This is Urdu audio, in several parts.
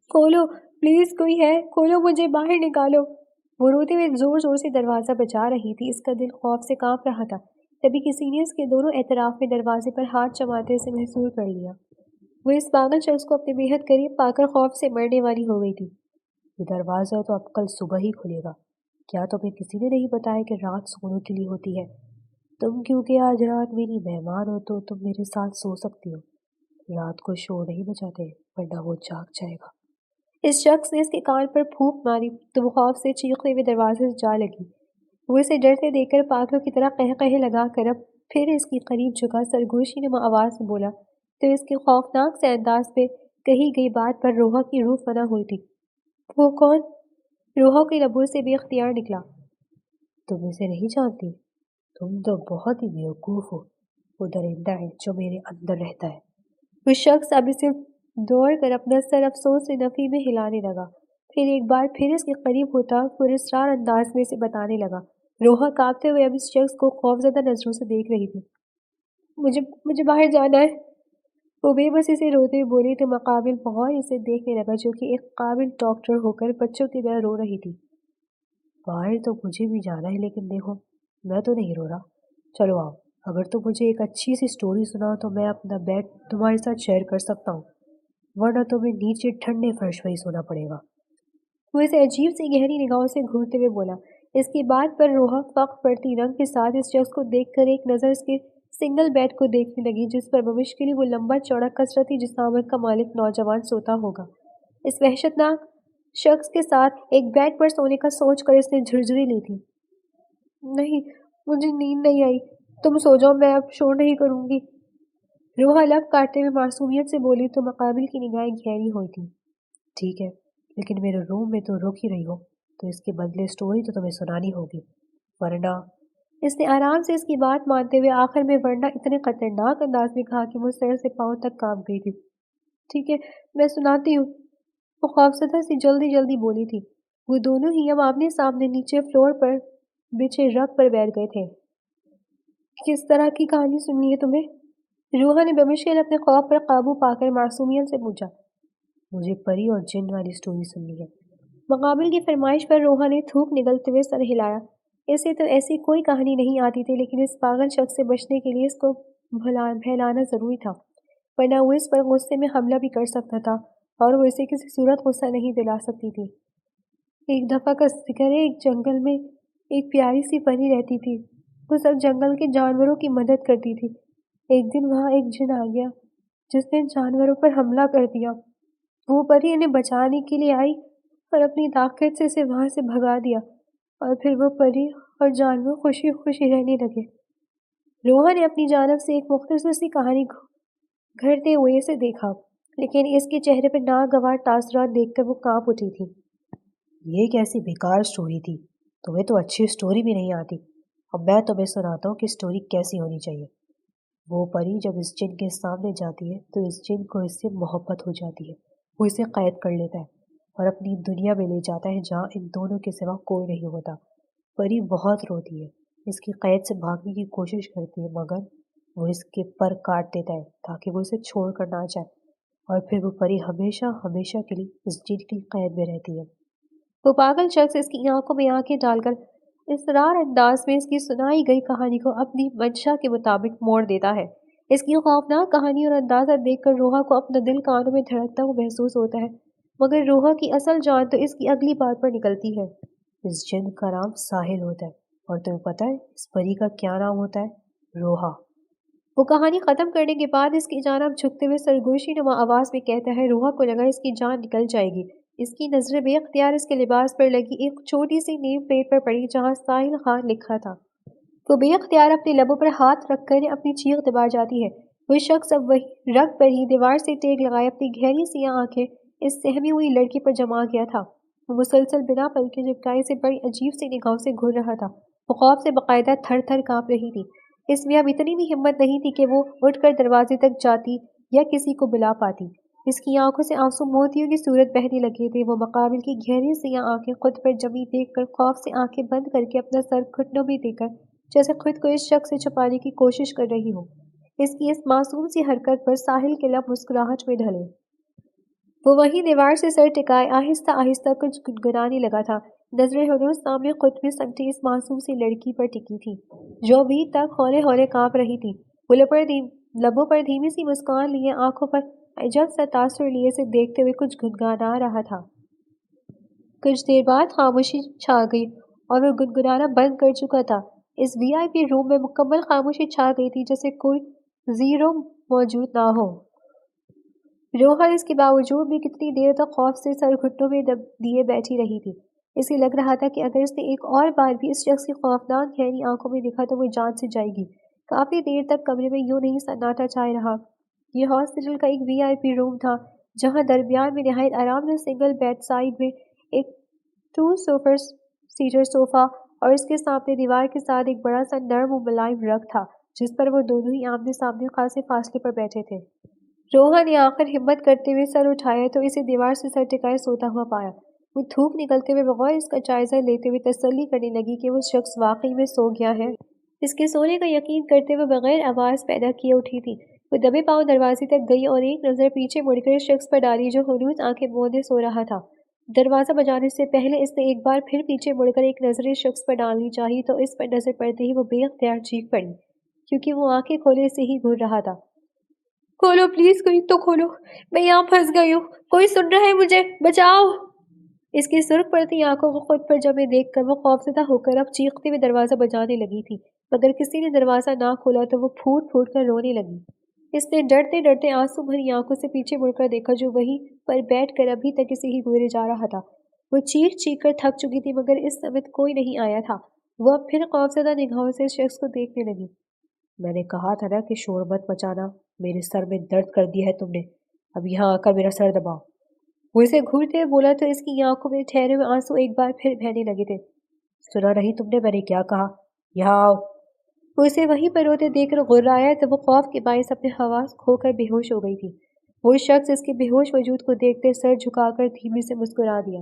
کھولو پلیز، کوئی ہے، کھولو، مجھے باہر نکالو۔ وہ روتے ہوئے زور زور سے دروازہ بجا رہی تھی۔ اس کا دل خوف سے کانپ رہا تھا۔ تبھی کسی نے اس کے دونوں اطراف میں دروازے پر ہاتھ جماتے اسے محسوس کر لیا۔ وہ اس پاگل شخص کو اپنے بے حد قریب پا کر خوف سے مرنے والی ہو گئی تھی۔ یہ دروازہ تو اب کل صبح ہی کھلے گا۔ کیا تمہیں کسی نے نہیں بتایا کہ رات سونے کے لیے ہوتی ہے؟ تم کیونکہ آج رات میری مہمان ہو تو تم میرے ساتھ سو سکتی ہو۔ رات کو شور نہیں بجاتے ورنہ وہ جاگ جائے گا۔ اس شخص نے اس کے کان پر پھونک ماری تو وہ خوف سے چیختے ہوئے دروازے سے جا لگی۔ وہ اسے ڈرتے دیکھ کر پاگلوں کی طرح قہقہے لگا کر اب پھر اس کی قریب جھکا، سرگوشی نما آواز میں بولا تو اس کے خوفناک سے انداز پہ کہی گئی بات پر روحا کی روح فنا ہوئی تھی۔ وہ کون؟ روحا کے لبوں سے بے اختیار نکلا۔ تم اسے نہیں جانتی؟ تم تو بہت ہی بیوقوف ہو۔ وہ درندہ ہے جو میرے اندر رہتا ہے۔ وہ شخص اب اسے دوڑ کر اپنا سر افسوس سے نفی میں ہلانے لگا۔ پھر ایک بار پھر اس کے قریب ہوتا پراسرار انداز میں اسے بتانے لگا۔ روحا کانپتے ہوئے اب اس شخص کو خوفزدہ نظروں سے دیکھ رہی تھی۔ مجھے باہر جانا ہے، وہ بے بسی سے روتے ہوئے بولی تو مقابل بغور اسے دیکھنے لگا جو کہ ایک قابل ڈاکٹر ہو کر بچوں کی طرح رو رہی تھی۔ باہر تو مجھے بھی جانا ہے لیکن دیکھو میں تو نہیں رو رہا۔ چلو آؤ، اگر تم مجھے ایک اچھی سی سٹوری سناؤ تو میں اپنا بیڈ تمہارے ساتھ شیئر کر سکتا ہوں، ورنہ تمہیں نیچے ٹھنڈے فرش پر ہی سونا پڑے گا۔ وہ اسے عجیب سی گہری نگاہوں سے گھورتے ہوئے بولا۔ اس کی بات پر روحا فخر پڑتی رنگ کے ساتھ اس شخص کو دیکھ کر ایک نظر اس کے سنگل بیڈ کو دیکھنے لگی جس پر بمشکل وہ لمبا چوڑا کثرتی جسامت کا مالک نوجوان سوتا ہوگا۔ اس وحشتناک شخص کے ساتھ ایک بیڈ پر سونے کا سوچ کر اس نے جھرجھری لی تھی۔ نہیں، مجھے نیند نہیں آئی، تم سو جاؤ، میں اب شور نہیں کروں گی۔ روحا لب کاٹتے ہوئے معصومیت سے بولی تو مقابل کی نگاہیں گہری ہوئی تھی۔ ٹھیک ہے، لیکن میرے روم میں تو رک ہی رہی ہو تو اس کے بدلے سٹوری تو تمہیں سنانی ہوگی، ورنہ۔ اس نے آرام سے اس کی بات مانتے ہوئے آخر میں ورنہ اتنے خطرناک انداز میں کہا کہ وہ سر سے پاؤں تک کانپ گئی تھی۔ ٹھیک ہے، میں سناتی ہوں، وہ خوفزدہ سی جلدی جلدی بولی تھی۔ وہ دونوں ہی اب آمنے سامنے نیچے فلور پر بچھے رگ پر بیٹھ گئے تھے۔ کس طرح کی کہانی سننی ہے تمہیں؟ روحا نے بمشکل اپنے خوف پر قابو پا کر معصومیت سے پوچھا۔ مجھے پری اور جن والی سٹوری سننی ہے۔ مقابل کی فرمائش پر روحا نے تھوک نگلتے ہوئے سر ہلایا۔ اسے تو ایسی کوئی کہانی نہیں آتی تھی لیکن اس پاگل شخص سے بچنے کے لیے اس کو بہلانا ضروری تھا، ورنہ وہ اس پر غصے میں حملہ بھی کر سکتا تھا اور وہ اسے کسی صورت غصہ نہیں دلا سکتی تھی۔ ایک دفعہ کا ذکر ہے، ایک جنگل میں ایک پیاری سی پری رہتی تھی۔ وہ سب جنگل کے جانوروں کی مدد کرتی تھی۔ ایک دن وہاں ایک جن آ گیا جس نے جانوروں پر حملہ کر دیا۔ وہ پری انہیں بچانے کے لیے آئی اور اپنی طاقت سے اسے وہاں سے بھگا دیا، اور پھر وہ پری اور جانور خوشی خوشی رہنے لگے۔ روحا نے اپنی جانب سے ایک مختصر سی کہانی گھڑتے ہوئے اسے دیکھا، لیکن اس کے چہرے پر ناگوار تاثرات دیکھ کر وہ کانپ اٹھی تھی۔ یہ کیسی بیکار سٹوری تھی، تمہیں تو اچھی سٹوری بھی نہیں آتی۔ اب میں تمہیں سناتا ہوں کہ سٹوری کیسی ہونی چاہیے۔ وہ پری جب اس جن کے سامنے جاتی ہے تو اس جن کو اس سے محبت ہو جاتی ہے۔ وہ اسے قید کر لیتا ہے اور اپنی دنیا میں لے جاتا ہے جہاں ان دونوں کے سوا کوئی نہیں ہوتا۔ پری بہت روتی ہے، اس کی قید سے بھاگنے کی کوشش کرتی ہے، مگر وہ اس کے پر کاٹ دیتا ہے تاکہ وہ اسے چھوڑ کر نہ جائے، اور پھر وہ پری ہمیشہ ہمیشہ کے لیے اس جن کی قید میں رہتی ہے۔ وہ پاگل شخص اس کی آنکھوں میں آنکھیں ڈال کر اسرار انداز میں اس کی سنائی گئی کہانی کو اپنی منشا کے مطابق موڑ دیتا ہے۔ اس کی خوفناک کہانی اور اندازہ دیکھ کر روحا کو اپنا دل کانوں میں دھڑکتا ہوا محسوس ہوتا ہے، مگر روحا کی اصل جان تو اس کی اگلی بات پر نکلتی ہے۔ اس جن کا نام ساحل ہوتا ہے، اور تمہیں پتہ ہے اس پری کا کیا نام ہوتا ہے؟ روحا۔ وہ کہانی ختم کرنے کے بعد اس کی جانب جھکتے ہوئے سرگوشی نما آواز میں کہتا ہے۔ روحا کو لگا اس کی جان نکل جائے گی۔ اس کی نظریں بے اختیار اس کے لباس پر لگی ایک چھوٹی سی نیم پلیٹ پر پڑی جہاں ساحل خان لکھا تھا۔ وہ بے اختیار اپنے لبوں پر ہاتھ رکھ کر اپنی چیخ دبا جاتی ہے۔ وہ شخص اب وہی رگ پر ہی دیوار سے ٹیک لگائے اپنی گہری سیاہ آنکھیں اس سہمی ہوئی لڑکی پر جما گیا تھا۔ وہ مسلسل بنا پلکے جھپکائے سے بڑی عجیب سی نگاہوں سے گھور رہا تھا۔ وہ خوف سے باقاعدہ تھر تھر کانپ رہی تھی۔ اس میں اب اتنی بھی ہمت نہیں تھی کہ وہ اٹھ کر دروازے تک جاتی یا کسی کو بلا پاتی۔ اس کی آنکھوں سے آنسو موتیوں کی صورت بہنے لگے تھے۔ وہ مقابل کی گہری سیاہ آنکھیں خود پر جمی دیکھ کر خوف سے آنکھیں بند کر کے اپنا سر گھٹنوں میں دے کر جیسے خود کو اس شخص سے چھپانے کی کوشش کر رہی ہو۔ اس کی اس معصوم سی حرکت پر ساحل کے لب مسکراہٹ میں ڈھلے۔ وہ وہیں دیوار سے سر ٹکائے آہستہ آہستہ کچھ گنگنانے لگا تھا۔ نظر ہنوز سامنے خود میں سمٹی اس معصوم سی لڑکی پر ٹکی تھی جو ابھی تک ہولے ہولے کانپ رہی تھی۔ وہ لبوں پر دھیمی سی مسکان لیے، آنکھوں پر عجب سا تاثر لیے اسے دیکھتے ہوئے کچھ گنگنا رہا تھا۔ کچھ دیر بعد خاموشی چھا گئی اور وہ گنگنانا بند کر چکا تھا۔ اس وی آئی پی روم میں مکمل خاموشی چھا گئی تھی، جیسے کوئی زیرو موجود نہ ہو۔ روحا اس کے باوجود بھی کتنی دیر تک خوف سے سر گھٹنوں میں دب دیے بیٹھی رہی تھی۔ اسے لگ رہا تھا کہ اگر اس نے ایک اور بار بھی اس شخص کی خوفناک گہری آنکھوں میں دیکھا تو وہ جان سے جائے گی۔ کافی دیر تک کمرے میں یوں نہیں سناٹا چھائے رہا۔ یہ ہاسپٹل کا ایک وی آئی پی روم تھا، جہاں درمیان میں نہایت آرام دہ سنگل بیڈ سائڈ میں ایک 2 سیٹر صوفہ اور اس کے سامنے دیوار کے ساتھ ایک بڑا سا نرم و ملائم رگ تھا، جس پر وہ دونوں ہی آمنے سامنے خاصے فاصلے پر بیٹھے تھے۔ روحا نے آخر ہمت کرتے ہوئے سر اٹھایا تو اسے دیوار سے سر ٹکائے سوتا ہوا پایا۔ وہ تھوک نکلتے ہوئے بغور اس کا جائزہ لیتے ہوئے تسلی کرنے لگی کہ وہ شخص واقعی میں سو گیا ہے۔ اس کے سونے کا یقین کرتے ہوئے بغیر آواز پیدا کیے اٹھی تھی۔ وہ دبے پاؤں دروازے تک گئی اور ایک نظر پیچھے مڑ کر اس شخص پر ڈالی جو ہنوز آنکھیں موندے سو رہا تھا۔ دروازہ بجانے سے پہلے اس نے ایک بار پھر پیچھے مڑ کر ایک نظر اس شخص پر ڈالنی چاہی تو اس پر نظر پڑتے ہی وہ بے اختیار چیخ پڑی، کیونکہ وہ آنکھیں کھولے سے ہی گھور رہا تھا۔ کھولو پلیز، کوئی تو کھولو، میں یہاں پھنس گئی ہوں، کوئی سن رہا ہے مجھے، بچاؤ۔ اس کی سرخ پڑتی آنکھوں کو خود پر جمے دیکھ کر وہ خوفزدہ ہو کر اب چیختے ہوئے دروازہ بجانے لگی تھی، مگر کسی نے دروازہ نہ کھولا تو وہ پھوٹ پھوٹ کر رونے لگی۔ اس نے ڈرتے ڈرتے آنسو بھری آنکھوں سے پیچھے مڑ کر دیکھا جو وہیں پر بیٹھ کر ابھی تک اسے ہی گھورے جا رہا تھا۔ وہ چیخ چیخ کر تھک چکی تھی مگر اس سمت کوئی نہیں آیا تھا۔ وہ اب پھر خوفزدہ نگاہوں سے اس شخص کو دیکھنے لگی۔ میں نے کہا تھا نا کہ شور مت مچانا، میرے سر میں درد کر دیا ہے تم نے، اب یہاں آ کر میرا سر دباؤ۔ وہ اسے گھورتے ہوئے بولا تو اس کی آنکھوں میں ٹھہرے ہوئے آنسو ایک بار پھر بہنے لگے تھے۔ سنا نہیں تم نے میں نے کیا کہا؟ یہاں آؤ۔ وہ اسے وہیں پر روتے دیکھ کر غرایا تو وہ خوف کے باعث اپنے حواس کھو کر بے ہوش ہو گئی تھی۔ وہ شخص اس کے بے ہوش وجود کو دیکھتے سر جھکا کر دھیمی سے مسکرا دیا۔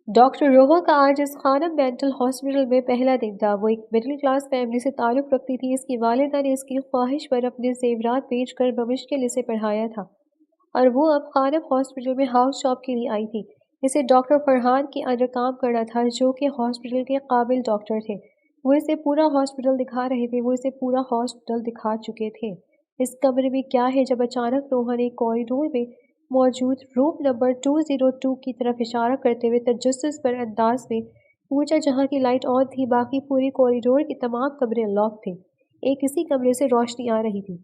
ڈاکٹر روحا کا آج اس خانم مینٹل ہاسپٹل میں پہلا دن تھا۔ وہ ایک مڈل کلاس فیملی سے تعلق رکھتی تھی۔ اس کی والدہ نے اس کی خواہش پر اپنے زیورات بیچ کر بمشکل اسے پڑھایا تھا اور وہ اب خانم ہاسپٹل میں ہاؤس جاب کے لیے آئی تھی۔ اسے ڈاکٹر فرحان کے انڈر کام کرنا تھا جو کہ ہاسپٹل کے قابل ڈاکٹر تھے۔ وہ اسے پورا ہاسپٹل دکھا رہے تھے، وہ اسے پورا ہاسپٹل دکھا چکے تھے۔ اس کمرے میں کیا ہے جب اچانک روحا نے کوریڈور میں موجود روم نمبر 202 کی طرف اشارہ کرتے ہوئے تجسس پر انداز میں پوچھا جہاں کی لائٹ آن تھی، باقی پورے کوریڈور کے تمام کمرے لاک تھے، ایک اسی کمرے سے روشنی آ رہی تھی۔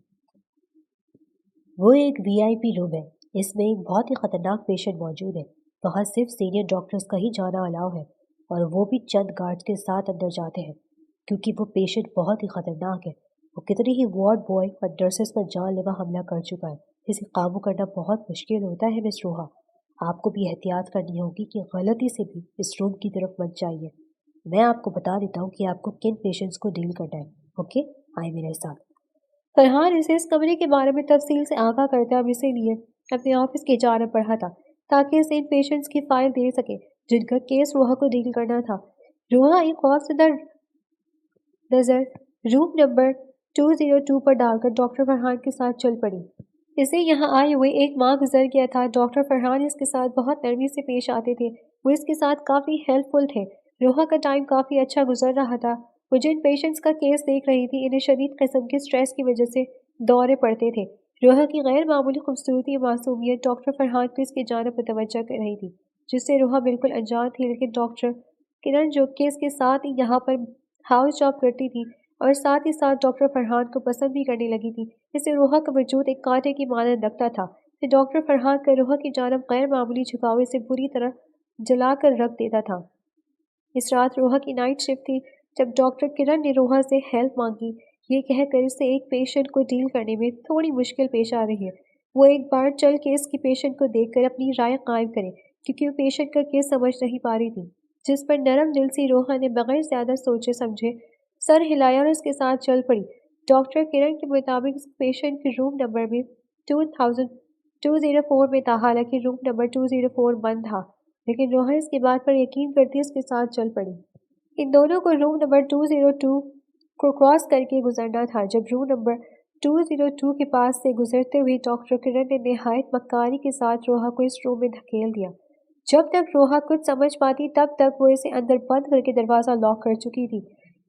وہ ایک وی آئی پی روم ہے، اس میں ایک بہت ہی خطرناک پیشنٹ موجود ہے، وہاں صرف سینئر ڈاکٹرز کا ہی جانا الاؤ ہے اور وہ بھی چند گارڈز کے ساتھ اندر جاتے ہیں کیونکہ وہ پیشنٹ بہت ہی خطرناک ہے۔ وہ کتنی ہی وارڈ بوائے اور نرسز پر جان لیوا حملہ کر چکا ہے، اسے قابو کرنا بہت مشکل ہوتا ہے۔ مس روحا، آپ کو بھی احتیاط کرنی ہوگی کہ غلطی سے بھی اس روم کی طرف مت جائیے۔ میں آپ کو بتا دیتا ہوں کہ آپ کو کن پیشنٹس کو ڈیل کرنا ہے، اوکے؟ آئے میرے ساتھ۔ فرحان اسے اس کمرے کے بارے میں تفصیل سے آگاہ کرتا اب اسی لیے اپنے آفس کی جانب بڑھا تھا تاکہ اسے ان پیشنٹس کی فائل دے سکے جن کا کیس روحا کو ڈیل کرنا تھا۔ روحا ایک خوفزدہ نظر روم نمبر 202 پر ڈال کر ڈاکٹر فرحان کے ساتھ چل پڑی۔ اسے یہاں آئے ہوئے ایک ماہ گزر گیا تھا۔ ڈاکٹر فرحان اس کے ساتھ بہت نرمی سے پیش آتے تھے، وہ اس کے ساتھ کافی ہیلپ فل تھے۔ روحا کا ٹائم کافی اچھا گزر رہا تھا۔ وہ جن پیشنٹس کا کیس دیکھ رہی تھی انہیں شدید قسم کے سٹریس کی وجہ سے دورے پڑتے تھے۔ روحا کی غیر معمولی خوبصورتی اور معصومیت ڈاکٹر فرحان کو اس کی جانب متوجہ کر رہی تھی، جس سے روحا بالکل انجان تھی، لیکن ڈاکٹر کرن جو کہ اس کے ساتھ ہی یہاں پر ہاؤس جاب کرتی تھی اور ساتھ ہی ساتھ ڈاکٹر فرحان کو پسند بھی کرنے لگی تھی، اس سے روحا کا وجود ایک کانٹے کی مانند لگتا تھا کہ ڈاکٹر فرحان کا روحا کی جانب غیر معمولی جھکاؤ اسے بری طرح جلا کر رکھ دیتا تھا۔ اس رات روحا کی نائٹ شفٹ تھی جب ڈاکٹر کرن نے روحا سے ہیلپ مانگی، یہ کہہ کر اسے ایک پیشنٹ کو ڈیل کرنے میں تھوڑی مشکل پیش آ رہی ہے۔ وہ ایک بار چل کے اس کی پیشنٹ کو دیکھ کر اپنی رائے قائم کرے کیونکہ وہ پیشنٹ کا کیس سمجھ نہیں پا رہی تھی، جس پر نرم دل سی روحا نے بغیر زیادہ سوچے سمجھے سر ہلایا اور اس کے ساتھ چل پڑی۔ ڈاکٹر کرن کے مطابق اس پیشنٹ کے روم نمبر میں 204 میں تھا، حالانکہ روم نمبر 204 بند تھا، لیکن روحا اس کی بات پر یقین کرتی اس کے ساتھ چل پڑی۔ ان دونوں کو روم نمبر 202 کو کراس کر کے گزرنا تھا۔ جب روم نمبر 202 کے پاس سے گزرتے ہوئے ڈاکٹر کرن نے نہایت مکاری کے ساتھ روحا کو اس روم میں دھکیل دیا۔ جب تک روحا کچھ سمجھ پاتی تب تک وہ اسے اندر بند کر کے دروازہ لاک کر چکی تھی۔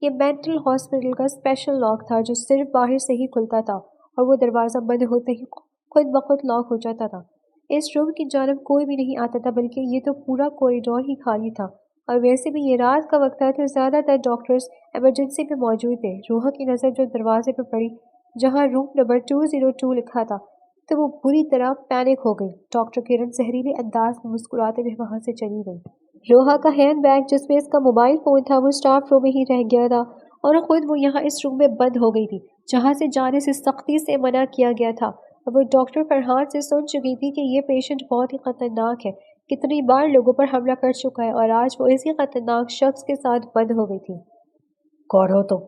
یہ مینٹل ہاسپٹل کا اسپیشل لاک تھا جو صرف باہر سے ہی کھلتا تھا اور وہ دروازہ بند ہوتے ہی خود بخود لاک ہو جاتا تھا۔ اس روم کی جانب کوئی بھی نہیں آتا تھا بلکہ یہ تو پورا کوریڈور ہی خالی تھا، اور ویسے بھی یہ رات کا وقت تھا تو زیادہ تر ڈاکٹرز ایمرجنسی میں موجود تھے۔ روحا کی نظر جو دروازے پر پڑی جہاں روم نمبر 202 لکھا تھا تو وہ بری طرح پینک ہو گئی۔ ڈاکٹر کرن زہریلے انداز میں مسکراتے ہوئے وہاں سے چلی گئی۔ روحا کا ہینڈ بیگ جس میں اس کا موبائل فون تھا وہ اسٹاف روم میں ہی رہ گیا تھا اور خود وہ یہاں اس روم میں بند ہو گئی تھی جہاں سے جانے سے سختی سے منع کیا گیا تھا، اور وہ ڈاکٹر فرحان سے سن چکی تھی کہ یہ پیشنٹ بہت ہی خطرناک ہے، کتنی بار لوگوں پر حملہ کر چکا ہے، اور آج وہ اسی خطرناک شخص کے ساتھ بند ہو گئی تھی۔ کون ہو تم؟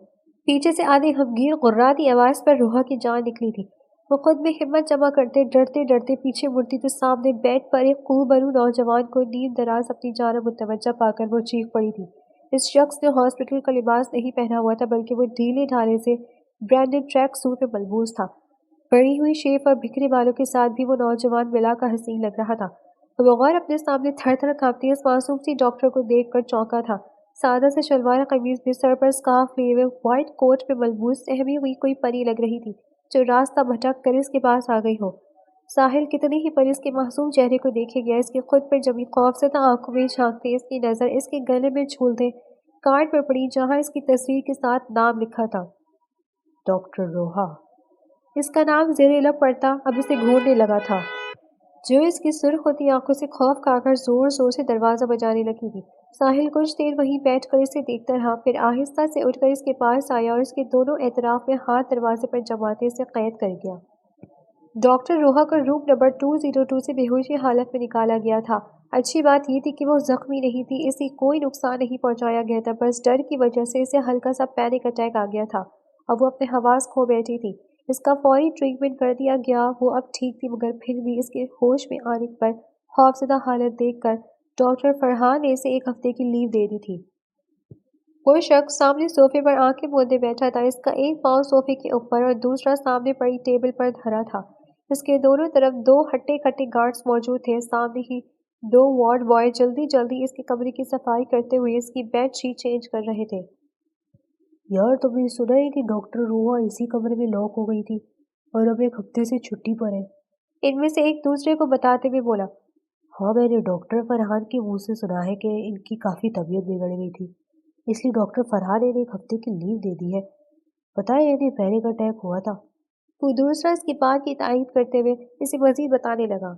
پیچھے سے آدھی غمگین غراتی آواز پر روحا کی جان نکلی تھی۔ وہ خود میں ہمت جمع کرتے ڈرتے ڈرتے پیچھے مڑتی تو سامنے بیڈ پر ایک خوبرو نوجوان کو نیم دراز اپنی جانب متوجہ پا کر وہ چیخ پڑی تھی۔ اس شخص نے ہاسپٹل کا لباس نہیں پہنا ہوا تھا بلکہ وہ ڈھیلے ڈھالے سے برانڈڈ ٹریک سوٹ میں ملبوس تھا۔ بڑی ہوئی شیف اور بکھرے بالوں کے ساتھ بھی وہ نوجوان ملا کا حسین لگ رہا تھا۔ وہ غور اپنے سامنے تھر تھر کانپتی اس معصوم سی ڈاکٹر کو دیکھ کر چونکا تھا۔ سادہ سے شلوار قمیض میں سر پر اسکارف لیے ہوئے وائٹ کوٹ میں ملبوس سہمی ہوئی کوئی پری لگ رہی تھی جو راستہ بھٹک کر اس کے پاس آ گئی ہو۔ ساحل کتنی ہی پر اس کے معصوم چہرے کو دیکھے گیا، اس کی خود پر جمی خوفزدہ آنکھوں میں جھانکتے اس کی نظر اس کے گلے میں جھولتے کارڈ پر پڑی جہاں اس کی تصویر کے ساتھ نام لکھا تھا، ڈاکٹر روحا۔ اس کا نام زیر لب پڑتا اب اسے گھورنے لگا تھا، جو اس کی سرخ ہوتی آنکھوں سے خوف کھا کر زور زور سے دروازہ بجانے لگی تھی۔ ساحل کچھ دیر وہیں بیٹھ کر اسے دیکھتا رہا، پھر آہستہ سے اٹھ کر اس کے پاس آیا اور اس کے دونوں اطراف میں ہاتھ دروازے پر جماتے اسے قید کر گیا۔ ڈاکٹر روحا کو روم نمبر 202 سے بے ہوشی حالت میں نکالا گیا تھا۔ اچھی بات یہ تھی کہ وہ زخمی نہیں تھی، اسے کوئی نقصان نہیں پہنچایا گیا تھا، بس ڈر کی وجہ سے اسے ہلکا سا پینک اٹیک آ گیا تھا اور وہ اپنے حواس کھو بیٹھی تھی۔ اس کا فوری ٹریٹمنٹ کر دیا گیا، وہ اب ٹھیک تھی، مگر پھر بھی اس کے ہوش میں آنے پر خوفزدہ حالت دیکھ کر ڈاکٹر فرحان نے اسے 1 ہفتے کی لیو دے دی تھی۔ وہ شخص سامنے صوفے پر آنکھیں موندے بیٹھا تھا، اس کا ایک پاؤں صوفے کے اوپر اور دوسرا سامنے پڑی ٹیبل پر دھرا تھا۔ اس کے دونوں طرف 2 ہٹے کٹے گارڈز موجود تھے، سامنے ہی 2 وارڈ بوائے جلدی جلدی اس کے کمرے کی صفائی کرتے ہوئے اس کی بیڈ شیٹ چینج کر رہے تھے۔ یار تم نے سنا ہے کہ ڈاکٹر روحا اسی کمرے میں لاک ہو گئی تھی اور اب 1 ہفتے سے چھٹی پر ہے، ان میں سے ایک دوسرے کو بتاتے ہوئے بولا۔ ہاں میں نے ڈاکٹر فرحان کے منہ سے سنا ہے کہ ان کی کافی طبیعت بگڑ گئی تھی، اس لیے ڈاکٹر فرحان نے 1 ہفتے کی لیو دے دی ہے، پتہ ہے انہیں پینک اٹیک ہوا تھا۔ وہ دوسرا اس کی بات کی تائید کرتے ہوئے اسے مزید بتانے لگا۔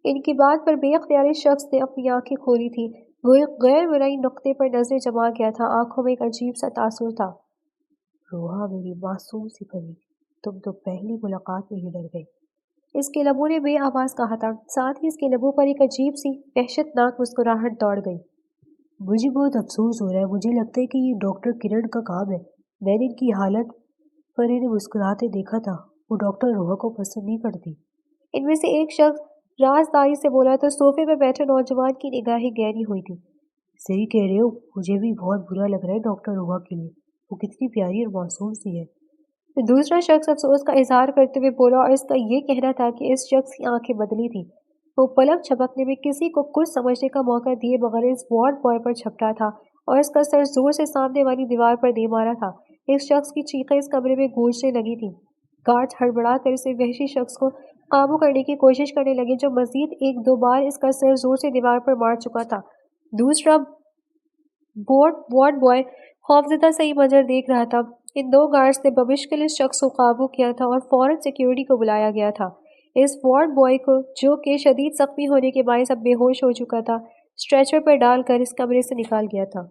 ان کی بات پر بے اختیار اس شخص نے اپنی آنکھیں کھولی تھی، وہ ایک غیر مرئی نقطے پر نظریں جما گیا تھا، آنکھوں میں ایک عجیب سا تاثر تھا۔ روحا میری معصوم سی پری، تم تو پہلی ملاقات میں ہی ڈر گئی، اس کے لبوں نے بے آواز کہا تھا، ساتھ ہی اس کے لبوں پر ایک عجیب سی وحشت ناک مسکراہٹ دوڑ گئی۔ مجھے بہت افسوس ہو رہا ہے، مجھے لگتا ہے کہ یہ ڈاکٹر کرن کا کام ہے، میں نے ان کی حالت پر انہیں مسکراتے دیکھا تھا، وہ ڈاکٹر روحا کو پسند نہیں کرتی۔ ان میں سے ایک شخص رازداری سے بولا تو صوفے پر بیٹھے نوجوان کی نگاہیں گہری ہوئی تھی۔ صحیح کہہ رہے ہو، مجھے بھی بہت برا لگ رہا ہے ڈاکٹر روحا کے لیے، وہ کتنی پیاری اور معصوم سی ہے۔ دوسرا شخص افسوس کا اظہار کرتے ہوئے بولا اور اس کا یہ کہنا تھا کہ اس شخص کی آنکھیں بدلی تھیں، وہ پلک جھپکنے میں کسی کو کچھ سمجھنے کا موقع دیے بغیر اس وارڈ بوائے پر جھپٹا تھا اور اس کا سر زور سے سامنے والی دیوار پر دے مارا تھا۔ اس شخص کی چیخیں اس کمرے میں گونجنے لگی تھیں۔ گارڈ ہڑبڑا کر اسے وحشی شخص کو قابو کرنے کی کوشش کرنے لگے جو مزید 1-2 بار اس کا سر زور سے دیوار پر مار چکا تھا۔ دوسرا وارڈ بوائے خوفزدہ سے ہی منظر دیکھ رہا تھا۔ ان 2 گارڈز نے بمشکل اس شخص کو قابو کیا تھا اور فوراً سیکیورٹی کو بلایا گیا تھا۔ اس وارڈ بوائے کو جو کہ شدید زخمی ہونے کے باعث اب بے ہوش ہو چکا تھا، اسٹریچر پر ڈال کر اس کمرے سے نکال گیا تھا،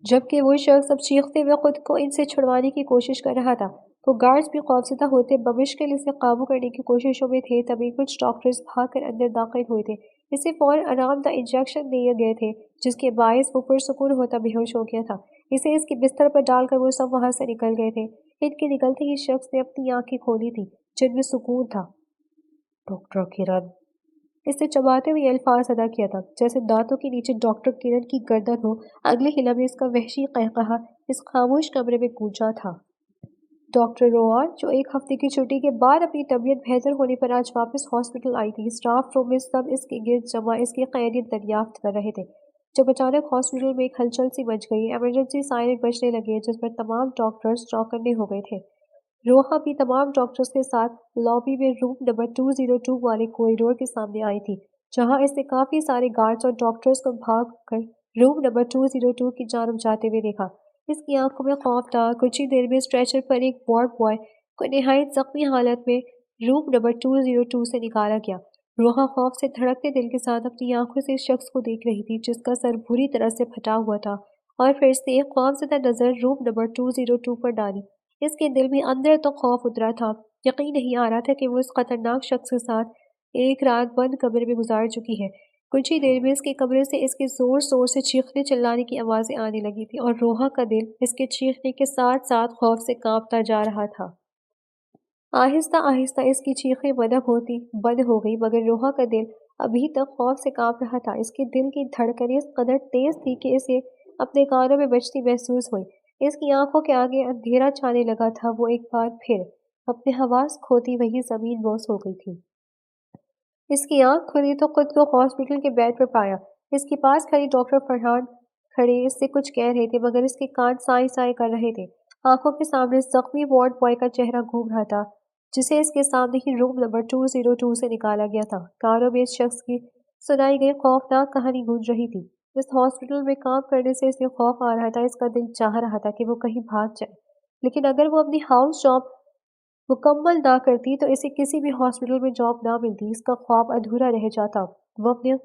جبکہ وہ شخص اب چیختے ہوئے خود کو ان سے چھڑوانے کی کوشش کر رہا تھا۔ وہ گارڈز بھی خوفزدہ ہوتے بمشکل اسے قابو کرنے کی کوششوں میں تھے، تبھی کچھ ڈاکٹرز بھاگ کر اندر داخل ہوئے تھے، اسے فوراً آرام دہ انجیکشن دیے گئے تھے جس کے باعث وہ پرسکون ہوتا بے ہوش ہو گیا تھا۔ اسے اس کے بستر پر ڈال کر وہ سب وہاں سے نکل گئے تھے۔ ان کے نکلتے ہی شخص نے اپنی آنکھیں کھولی تھیں جن میں سکون تھا۔ ڈاکٹر کرن، اس نے چباتے ہوئے الفاظ ادا کیا تھا جیسے دانتوں کے نیچے ڈاکٹر کرن کی گردن ہو۔ اگلے ہی لمحے اس کا وحشی قہقہا اس خاموش کمرے میں گونجا تھا۔ ڈاکٹر روان جو ایک ہفتے کی چھٹی کے بعد اپنی طبیعت بہتر ہونے پر آج واپس ہاسپٹل آئی تھی، اسٹاف روم میں سب اس کے گرد جمع اس کی خیریت دریافت کر رہے تھے جب اچانک ہاسپٹل میں ایک ہلچل سی مچ گئی۔ ایمرجنسی سائرن بجنے لگے جس پر تمام ڈاکٹرز چوکنے ہو گئے تھے۔ روحا بھی تمام ڈاکٹرز کے ساتھ لابی میں روم نمبر 202 والے کوریڈور کے سامنے آئی تھی، جہاں اس نے کافی سارے گارڈز اور ڈاکٹرز کو بھاگ کر روم نمبر 202 کی جانب جاتے ہوئے دیکھا۔ اس کی آنکھوں میں خوف تھا۔ کچھ ہی دیر میں اسٹریچر پر ایک وارڈ بوائے کو نہایت زخمی حالت میں روم نمبر 202 سے نکالا گیا۔ روحا خوف سے دھڑکتے دل کے ساتھ اپنی آنکھوں سے اس شخص کو دیکھ رہی تھی جس کا سر بری طرح سے پھٹا ہوا تھا، اور پھر اس نے ایک خوفزدہ نظر روم نمبر 202 پر ڈالی۔ اس کے دل میں اندر تو خوف اترا تھا، یقین نہیں آ رہا تھا کہ وہ اس خطرناک شخص کے ساتھ ایک رات بند کمرے میں گزار چکی ہے۔ کچھ ہی دیر میں اس کے کمرے سے اس کے زور زور سے چیخنے چلانے کی آوازیں آنے لگی تھی، اور روحا کا دل اس کے چیخنے کے ساتھ ساتھ خوف سے کانپتا جا رہا تھا۔ آہستہ آہستہ اس کی چیخیں بند ہو گئی، مگر روحا کا دل ابھی تک خوف سے کانپ رہا تھا۔ اس کے دل کی دھڑکنیں اس قدر تیز تھی کہ اسے اپنے کانوں میں بجتی محسوس ہوئی۔ اس کی آنکھوں کے آگے اندھیرا چھانے لگا تھا۔ وہ ایک بار پھر اپنے حواس کھوتی وہی زمین بوس ہو گئی تھی۔ اس کی آنکھ کھلی تو خود کو ہاسپٹل کے بیڈ پر پایا۔ اس کے پاس کھڑے ڈاکٹر فرحان کھڑے اس سے کچھ کہہ رہے تھے، مگر اس کے کان سائیں سائیں کر رہے تھے۔ آنکھوں کے سامنے زخمی وارڈ بوائے کا چہرہ گھوم رہا تھا، جسے اس کے سامنے ہی روم نمبر 202 سے نکالا گیا تھا۔ کانوں میں اس شخص کی سنائی گئی خوفناک کہانی گونج رہی تھی۔ اس ہاسپٹل میں کام کرنے سے اسے خوف آ رہا تھا۔ اس کا دل چاہ رہا تھا کہ وہ کہیں بھاگ جائے، لیکن اگر وہ اپنی ہاؤس جاب مکمل نہ کرتی تو اسے کسی بھی ہاسپٹل میں جاب نہ ملتی۔ اس کا خواب ادھورا رہ جاتا۔ وہ اپنے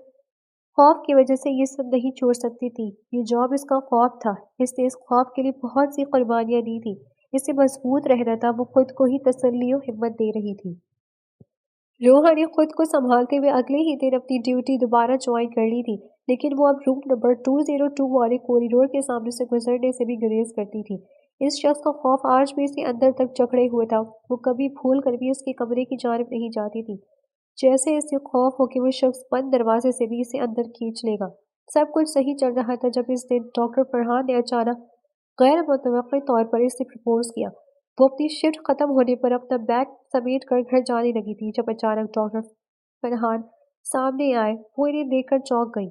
خوف کی وجہ سے یہ سب نہیں چھوڑ سکتی تھی۔ یہ جاب اس کا خواب تھا۔ اس نے اس خواب کے لیے بہت سی قربانیاں دی تھی۔ اسے مضبوط رہنا تھا۔ وہ خود کو ہی تسلی و ہمت دے رہی تھی۔ روحا نے خود کو سنبھالتے ہوئے اگلے ہی دن اپنی ڈیوٹی دوبارہ جوائن کر لی تھی، لیکن وہ اب روم نمبر 202 والے کوریڈور کے سامنے سے گزرنے سے بھی گریز کرتی تھی۔ اس شخص کا خوف آج بھی اسے اندر تک جکڑے ہوئے تھا۔ وہ کبھی بھول کر بھی اس کے کمرے کی جانب نہیں جاتی تھی، جیسے اسے خوف ہو کہ وہ شخص بند دروازے سے بھی اسے اندر کھینچ لے گا۔ سب کچھ صحیح چل رہا تھا جب اس دن ڈاکٹر فرحان نے اچانک غیر متوقع طور پر اسے پرپوز کیا۔ وہ اپنی شفٹ ختم ہونے پر اپنا بیگ سمیٹ کر گھر جانے لگی تھی جب اچانک ڈاکٹر فرحان سامنے آئے۔ وہ انہیں دیکھ کر چونک گئی۔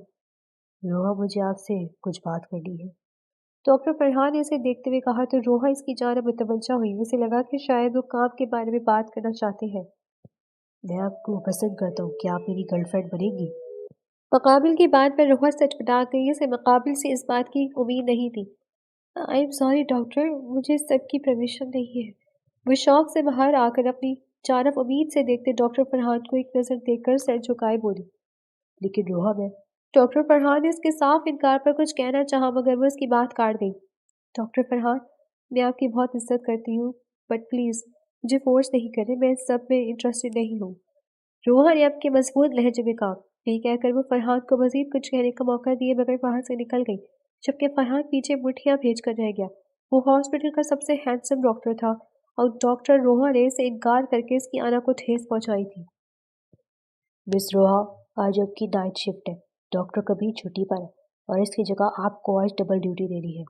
روحا، مجھے آپ سے کچھ بات کرنی ہے، ڈاکٹر فرحان نے اسے دیکھتے ہوئے کہا تو روحا اس کی جانب متوجہ ہوئی۔ اسے لگا کہ شاید وہ کام کے بارے میں بات کرنا چاہتے ہیں۔ میں آپ کو پسند کرتا ہوں، کیا آپ میری گرل فرینڈ بنیں گی؟ مقابل کی بات پر روحا سٹپٹا گئی۔ اسے مقابل سے اس بات کی امید نہیں تھی۔ آئی ایم سوری ڈاکٹر، مجھے اس سب کی پرمیشن نہیں ہے۔ وہ شوق سے باہر آ کر اپنی جانب امید سے دیکھتے ڈاکٹر فرحان کو ایک نظر دیکھ کر سر جھکائے بولی، لیکن روحا میں ڈاکٹر فرحان نے اس کے صاف انکار پر کچھ کہنا چاہا، مگر وہ اس کی بات کاٹ گئی۔ ڈاکٹر فرحان، میں آپ کی بہت عزت کرتی ہوں، بٹ پلیز مجھے فورس نہیں کریں، میں اس سب میں انٹرسٹڈ نہیں ہوں۔ روحا نے اب کے مضبوط لہجے میں کہا۔ یہ کہہ کر وہ فرحان کو مزید کچھ کہنے کا موقع دیے بغیر وہاں سے نکل گئی، جبکہ فرحان پیچھے مٹھیاں بھیج کر رہ گیا۔ وہ ہاسپٹل کا سب سے ہینڈسم ڈاکٹر تھا، اور ڈاکٹر روحا نے اسے انکار کر کے اس کی آنا کو ٹھیس پہنچائی تھی۔ مس روحا، آج آپ کی نائٹ شفٹ ہے، ڈاکٹر کبھی چھٹی پر ہے، اور اس کی جگہ آپ کو آج ڈبل ڈیوٹی دینی ہے۔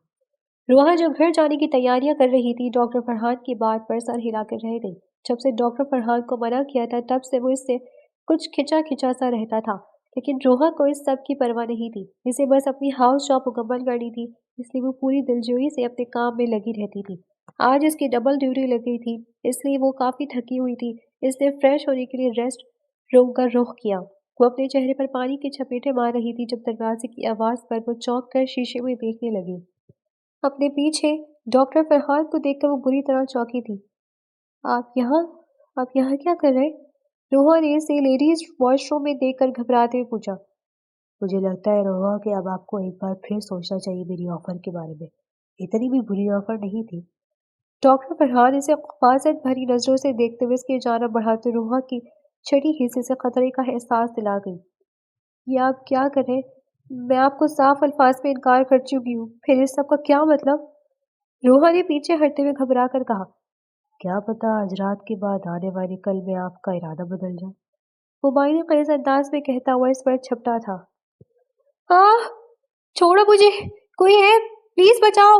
روحا جو گھر جانے کی تیاریاں کر رہی تھی، ڈاکٹر فرحان کی بات پر سر ہلا کر رہ گئی۔ جب سے ڈاکٹر فرحان کو منع کیا تھا تب سے وہ اس سے کچھ کھچا کھچا سا رہتا تھا، لیکن روحا کو اس سب کی پرواہ نہیں تھی۔ اسے بس اپنی ہاؤس جاب مکمل کرنی تھی، اس لیے وہ پوری دلجوئی سے اپنے کام میں لگی رہتی تھی۔ آج اس کی ڈبل ڈیوٹی لگ گئی تھی، اس لیے وہ کافی تھکی ہوئی تھی۔ اس نے فریش ہونے کے لیے ریسٹ روم کا رخ کیا۔ وہ اپنے چہرے پر پانی کی چپیٹیں مار رہی تھی جب دروازے کی آواز پر وہ چونک کر شیشے میں دیکھنے لگی۔ اپنے پیچھے ڈاکٹر فرحان کو دیکھ کر وہ بری طرح چونکی تھی۔ آپ یہاں کیا کر رہے؟ روحا نے اسے لیڈیز واش روم میں دیکھ کر گھبراتے ہوئے پوچھا۔ مجھے لگتا ہے روحا کہ اب آپ کو ایک بار پھر سوچنا چاہیے میری آفر کے بارے میں، اتنی بھی بری آفر نہیں تھی۔ ڈاکٹر فرحان اسے خفاشت بھری نظروں سے دیکھتے ہوئے اس کی جانب بڑھاتے روحا کی چھٹی حصے سے خطرے کا احساس دلا گئی۔ یہ آپ کیا کر رہے؟ میں آپ کو صاف الفاظ میں انکار کر چکی ہوں، پھر اس سب کا کیا مطلب؟ روحا نے پیچھے ہٹتے ہوئے گھبرا کر کہا۔ کیا پتا آج رات کے بعد آنے والے کل میں آپ کا ارادہ بدل جائے، وہ معنی خیز انداز میں کہتا ہوا اس پر چھپٹا تھا۔ چھوڑو مجھے، کوئی ہے، پلیز بچاؤ،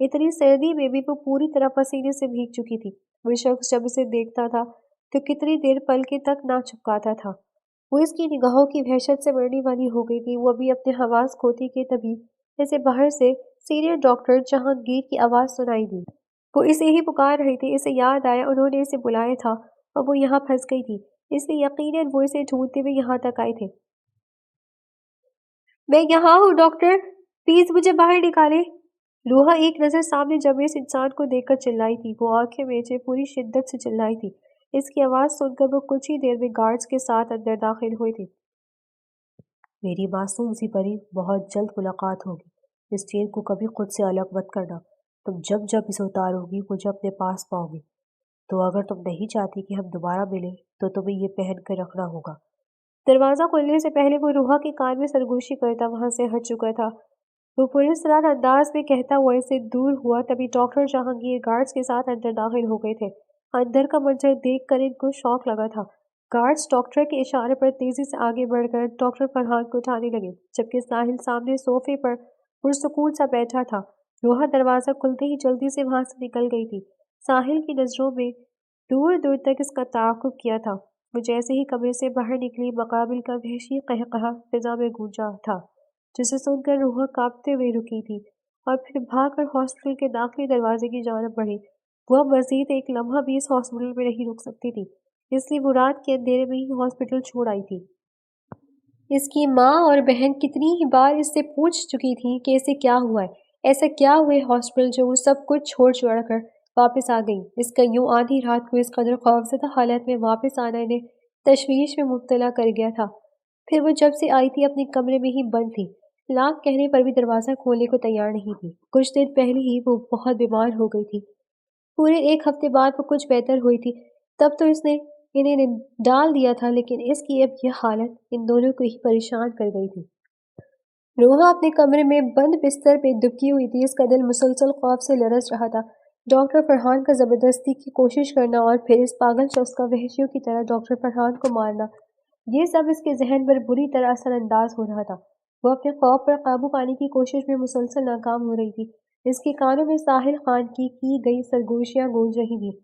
اتنی سردی میں بھی وہ پوری طرح پسینے سے بھیگ چکی تھی۔ وہ شخص جب اسے دیکھتا تھا تو کتنی دیر پلکیں تک نہ چپکاتا تھا۔ وہ اس کی نگاہوں کی وحشت سے مرنے والی ہو گئی تھی۔ وہ ابھی اپنے حواس کھوتی کہ تبھی اسے باہر سے سینئر ڈاکٹر جہانگیر کی آواز سنائی دی۔ وہ اسے ہی پکار رہی تھی۔ اسے یاد آیا انہوں نے اسے بلایا تھا اور وہ یہاں پھنس گئی تھی، اس لیے یقیناً وہ اسے ڈھونڈتے ہوئے یہاں تک آئے تھے۔ میں یہاں ہوں ڈاکٹر، پلیز مجھے باہر نکالیں۔ لوہا ایک نظر سامنے جمے اس انسان کو دیکھ کر چلائی تھی۔ وہ آنکھیں میچے پوری شدت سے چلائی تھی۔ اس کی آواز سن کر وہ کچھ ہی دیر میں گارڈز کے ساتھ اندر داخل ہوئے تھے۔ میری معصوم سی پری، بہت جلد ملاقات ہوگی۔ اس چین کو کبھی خود سے الگ مت کرنا۔ تم جب اسے اتارو گی مجھے اپنے پاس پاؤ گی۔ تو اگر تم نہیں چاہتی کہ ہم دوبارہ ملیں تو تمہیں یہ پہن کر رکھنا ہوگا۔ دروازہ کھلنے سے پہلے وہ روحا کے کان میں سرگوشی کرتا وہاں سے ہٹ چکا تھا۔ وہ پرسرار انداز میں کہتا ہوا اس سے دور ہوا، تبھی ڈاکٹر جہانگیر گارڈز کے ساتھ اندر داخل ہو گئے تھے۔ اندر کا منظر دیکھ کر ان کو شوق لگا تھا۔ گارڈز ڈاکٹر کے اشارے پر تیزی سے آگے بڑھ کر ڈاکٹر فرحان کو اٹھانے لگے، جبکہ ساحل سامنے صوفے پر پرسکون سا بیٹھا تھا۔ روحا دروازہ کھلتے ہی جلدی سے وہاں سے نکل گئی تھی۔ ساحل کی نظروں میں دور دور تک اس کا تعاقب کیا تھا۔ وہ جیسے ہی کمرے سے باہر نکلی، مقابل کا وحشی قہقہہ فضا میں گونجا تھا، جسے سن کر روحا کانپتے ہوئے رکی تھی اور پھر بھاگ کر ہاسپٹل کے داخلی دروازے کی جانب بڑھی۔ وہ اب مزید ایک لمحہ بھی اس ہاسپٹل میں نہیں رک سکتی تھی، اس لیے وہ رات کے اندھیرے میں ہی ہاسپٹل چھوڑ آئی تھی۔ اس کی ماں اور بہن کتنی ہی بار اس سے پوچھ چکی تھیں کہ اسے کیا ہوا ہے، ایسا کیا ہوا ہے ہاسپٹل جو وہ سب کچھ چھوڑ چھوڑ کر واپس آ گئی۔ اس کا یوں آدھی رات کو اس قدر خوفزدہ حالت میں واپس آنا انہیں تشویش میں مبتلا کر گیا تھا۔ پھر وہ جب سے آئی تھی اپنے کمرے میں ہی بند تھی، لاکھ کہنے پر بھی دروازہ کھولنے کو تیار نہیں تھی۔ کچھ دن پہلے ہی وہ بہت بیمار ہو گئی تھی۔ پورے ایک ہفتے بعد وہ کچھ بہتر ہوئی تھی، تب تو اس نے انہیں ڈال دیا تھا، لیکن اس کی اب یہ حالت ان دونوں کو ہی پریشان کر گئی تھی۔ روحا اپنے کمرے میں بند بستر پہ دبکی ہوئی تھی۔ اس کا دل مسلسل خوف سے لرز رہا تھا۔ ڈاکٹر فرحان کا زبردستی کی کوشش کرنا اور پھر اس پاگل شخص کا وحشیوں کی طرح ڈاکٹر فرحان کو مارنا، یہ سب اس کے ذہن پر بری طرح اثر انداز ہو رہا تھا۔ وہ اپنے خوف پر قابو پانے کی کوشش میں مسلسل ناکام ہو رہی تھی۔ اس کے کانوں میں ساحل خان کی گئی سرگوشیاں گونج رہی تھیں۔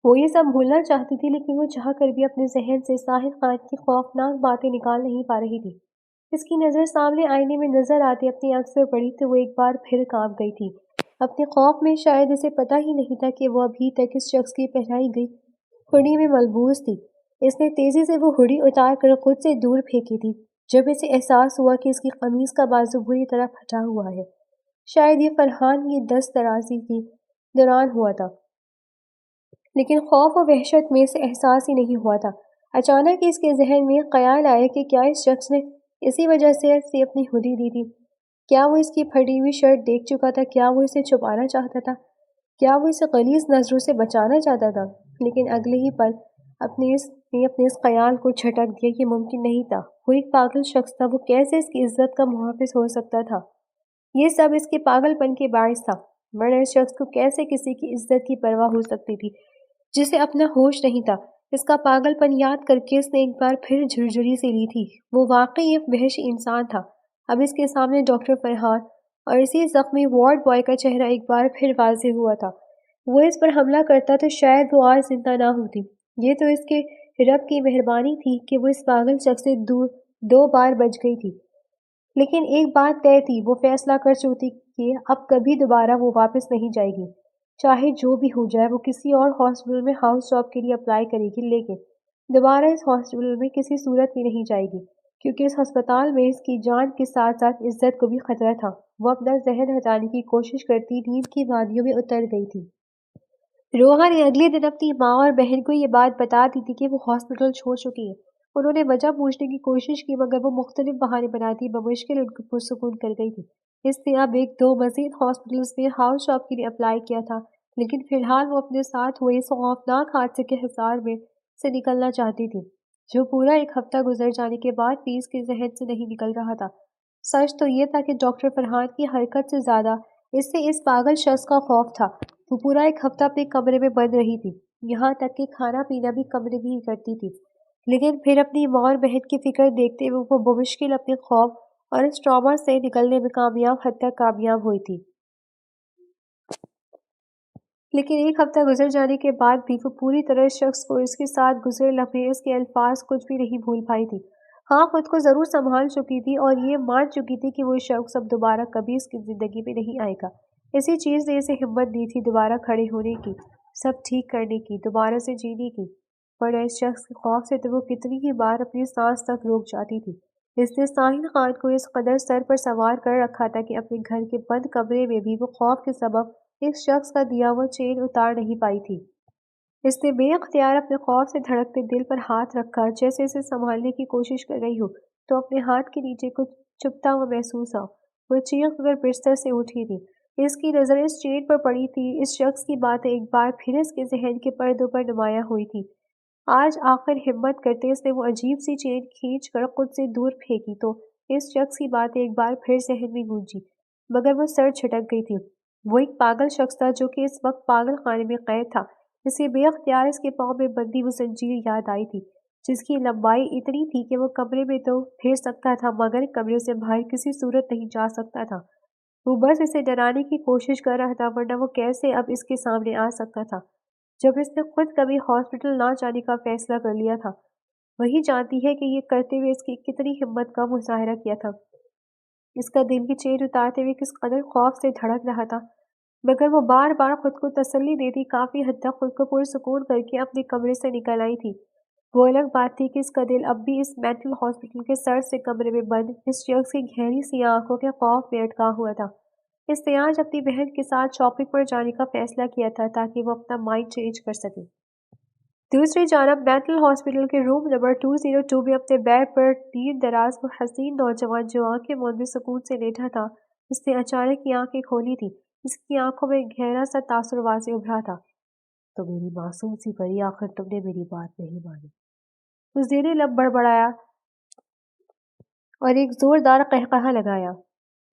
وہ یہ سب بھولنا چاہتی تھی، لیکن وہ چاہ کر بھی اپنے ذہن سے ساحل خان کی خوفناک باتیں نکال نہیں پا رہی تھی۔ اس کی نظر سامنے آئینے میں نظر آتے اپنی آنکھ پر پڑی تو وہ ایک بار پھر کانپ گئی تھی۔ اپنے خوف میں شاید اسے پتہ ہی نہیں تھا کہ وہ ابھی تک اس شخص کی پہنائی گئی ہڈی میں ملبوس تھی۔ اس نے تیزی سے وہ ہڈی اتار کر خود سے دور پھینکی تھی، جب اسے احساس ہوا کہ اس کی قمیض کا بازو بری طرح پھٹا ہوا ہے۔ شاید یہ فرحان کی دست درازی کے دوران ہوا تھا، لیکن خوف و وحشت میں اسے احساس ہی نہیں ہوا تھا۔ اچانک اس کے ذہن میں خیال آیا کہ کیا اس شخص نے اسی وجہ سے اپنی ہڈی دی تھی؟ کیا وہ اس کی پھٹی ہوئی شرٹ دیکھ چکا تھا؟ کیا وہ اسے چھپانا چاہتا تھا؟ کیا وہ اسے غلیظ نظروں سے بچانا چاہتا تھا؟ لیکن اگلے ہی پل اپنے اس خیال کو جھٹک دیا۔ یہ ممکن نہیں تھا۔ وہ ایک پاگل شخص تھا، وہ کیسے اس کی عزت کا محافظ ہو سکتا تھا؟ یہ سب اس کے پاگل پن کے باعث تھا، ورنہ اس شخص کو کیسے کسی کی عزت کی پرواہ ہو سکتی تھی جسے اپنا ہوش نہیں تھا؟ اس کا پاگل پن یاد کر کے اس نے ایک بار پھر جھرجھری سی لی تھی۔ وہ واقعی ایک وحشی انسان تھا۔ اب اس کے سامنے ڈاکٹر فرحان اور اسی زخمی وارڈ بوائے کا چہرہ ایک بار پھر واضح ہوا تھا۔ وہ اس پر حملہ کرتا تو شاید وہ آج زندہ نہ ہوتی۔ یہ تو اس کے رب کی مہربانی تھی کہ وہ اس پاگل شخص سے دو بار بچ گئی تھی، لیکن ایک بات طے تھی، وہ فیصلہ کر چکی کہ اب کبھی دوبارہ وہ واپس نہیں جائے گی۔ چاہے جو بھی ہو جائے، وہ کسی اور ہاسپٹل میں ہاؤس جاب کے لیے اپلائی کرے گی، لیکن دوبارہ اس ہاسپٹل میں کسی صورت میں نہیں جائے گی، کیونکہ اس ہسپتال میں اس کی جان کے ساتھ ساتھ عزت کو بھی خطرہ تھا۔ وہ اپنا ذہن ہٹانے کی کوشش کرتی نیند کی وادیوں میں اتر گئی تھی۔ روحا نے اگلے دن اپنی ماں اور بہن کو یہ بات بتا دی تھی کہ وہ ہاسپٹل چھوڑ چکی ہے۔ انہوں نے وجہ پوچھنے کی کوشش کی، مگر وہ مختلف بہانے بناتی بمشکل ان کو پرسکون کر گئی تھی۔ اس نے اب ایک دو مزید ہاسپٹلز میں ہاؤس جاب کے لیے اپلائی کیا تھا، لیکن فی الحال وہ اپنے ساتھ ہوئے اس خوفناک حادثے کے حصار میں سے نکلنا چاہتی تھی، جو پورا ایک ہفتہ گزر جانے کے بعد بھی اس کے ذہن سے نہیں نکل رہا تھا۔ سچ تو یہ تھا کہ ڈاکٹر فرحان کی حرکت سے زیادہ اس سے اس پاگل شخص کا خوف تھا۔ وہ پورا ایک ہفتہ اپنے کمرے میں بند رہی تھی، یہاں تک کہ کھانا پینا بھی کمرے میں ہی کرتی تھی، لیکن پھر اپنی ماں اور بہن کی فکر دیکھتے ہوئے وہ بمشکل اپنے خوف اور اس ٹراما سے نکلنے میں حد تک کامیاب ہوئی تھی۔ لیکن ایک ہفتہ گزر جانے کے بعد بھی وہ پوری طرح اس شخص کو، اس کے ساتھ گزرے لمحے، اس کے الفاظ کچھ بھی نہیں بھول پائی تھی۔ ہاں، خود کو ضرور سنبھال چکی تھی اور یہ مان چکی تھی کہ وہ شخص اب دوبارہ کبھی اس کی زندگی میں نہیں آئے گا۔ اسی چیز نے اسے ہمت دی تھی دوبارہ کھڑے ہونے کی، سب ٹھیک کرنے کی، دوبارہ سے جینے کی۔ ورنہ اس شخص کے خوف سے تو وہ کتنی ہی بار اپنی سانس تک روک جاتی تھی۔ اس نے ساحل خان کو اس قدر سر پر سوار کر رکھا تھا کہ اپنے گھر کے بند کمرے میں بھی وہ خوف کے سبب اس شخص کا دیا ہوا چین اتار نہیں پائی تھی۔ اس نے بے اختیار اپنے خوف سے دھڑکتے دل پر ہاتھ رکھا، جیسے اسے سنبھالنے کی کوشش کر رہی ہو، تو اپنے ہاتھ کے نیچے کچھ چبھتا ہوا محسوس ہوا۔ وہ چیخ کر بستر سے اٹھی تھی۔ اس کی نظر اس چین پر پڑی تھی۔ اس شخص کی باتیں ایک بار پھر اس کے ذہن کے پردوں پر نمایاں ہوئی تھی۔ آج آخر ہمت کرتے اس نے وہ عجیب سی چین کھینچ کر خود سے دور پھینکی تو اس شخص کی باتیں ایک بار پھر ذہن میں گونجی، مگر وہ سر چھٹک گئی تھی۔ وہ ایک پاگل شخص تھا جو کہ اس وقت پاگل خانے میں قید تھا۔ اسے بے اختیار اس کے پاؤں میں بندھی وہ زنجیر یاد آئی تھی، جس کی لمبائی اتنی تھی کہ وہ کمرے میں تو پھر سکتا تھا مگر کمرے سے باہر کسی صورت نہیں جا سکتا تھا۔ وہ بس اسے ڈرانے کی کوشش کر رہا تھا، ورنہ وہ کیسے اب اس کے سامنے آ سکتا تھا جب اس نے خود کبھی ہاسپٹل نہ جانے کا فیصلہ کر لیا تھا۔ وہی جانتی ہے کہ یہ کرتے ہوئے اس کی کتنی ہمت کا مظاہرہ کیا تھا، اس کا دل کی چین اتارتے ہوئے کس قدر خوف سے دھڑک رہا تھا، مگر وہ بار بار خود کو تسلی دیتی کافی حد تک خود کو پرسکون کر کے اپنے کمرے سے نکل آئی تھی۔ وہ الگ بات تھی کہ اس کا دل اب بھی اس مینٹل ہاسپٹل کے سر سے کمرے میں بند اس شخص کی گہری سی آنکھوں کے خوف میں اٹکا ہوا تھا۔ اس نے آج اپنی بہن کے ساتھ شاپنگ پر جانے کا فیصلہ کیا تھا تاکہ وہ اپنا مائنڈ چینج کر سکے۔ دوسری جانب مینٹل ہاسپٹل کے روم نمبر 202 میں اپنے بیڈ پر دیر دراز وہ حسین نوجوان جو آنکھیں موندے سکون سے لیٹا تھا، اس نے اچانک یہ آنکھیں کھولی تھی۔ اس کی آنکھوں میں گہرا سا تاثر واضح ابھرا تھا۔ تو میری معصوم سی پری، آخر تم نے میری بات نہیں مانی۔ اس زیر لب بڑبڑایا اور ایک زوردار قہقہہ لگایا۔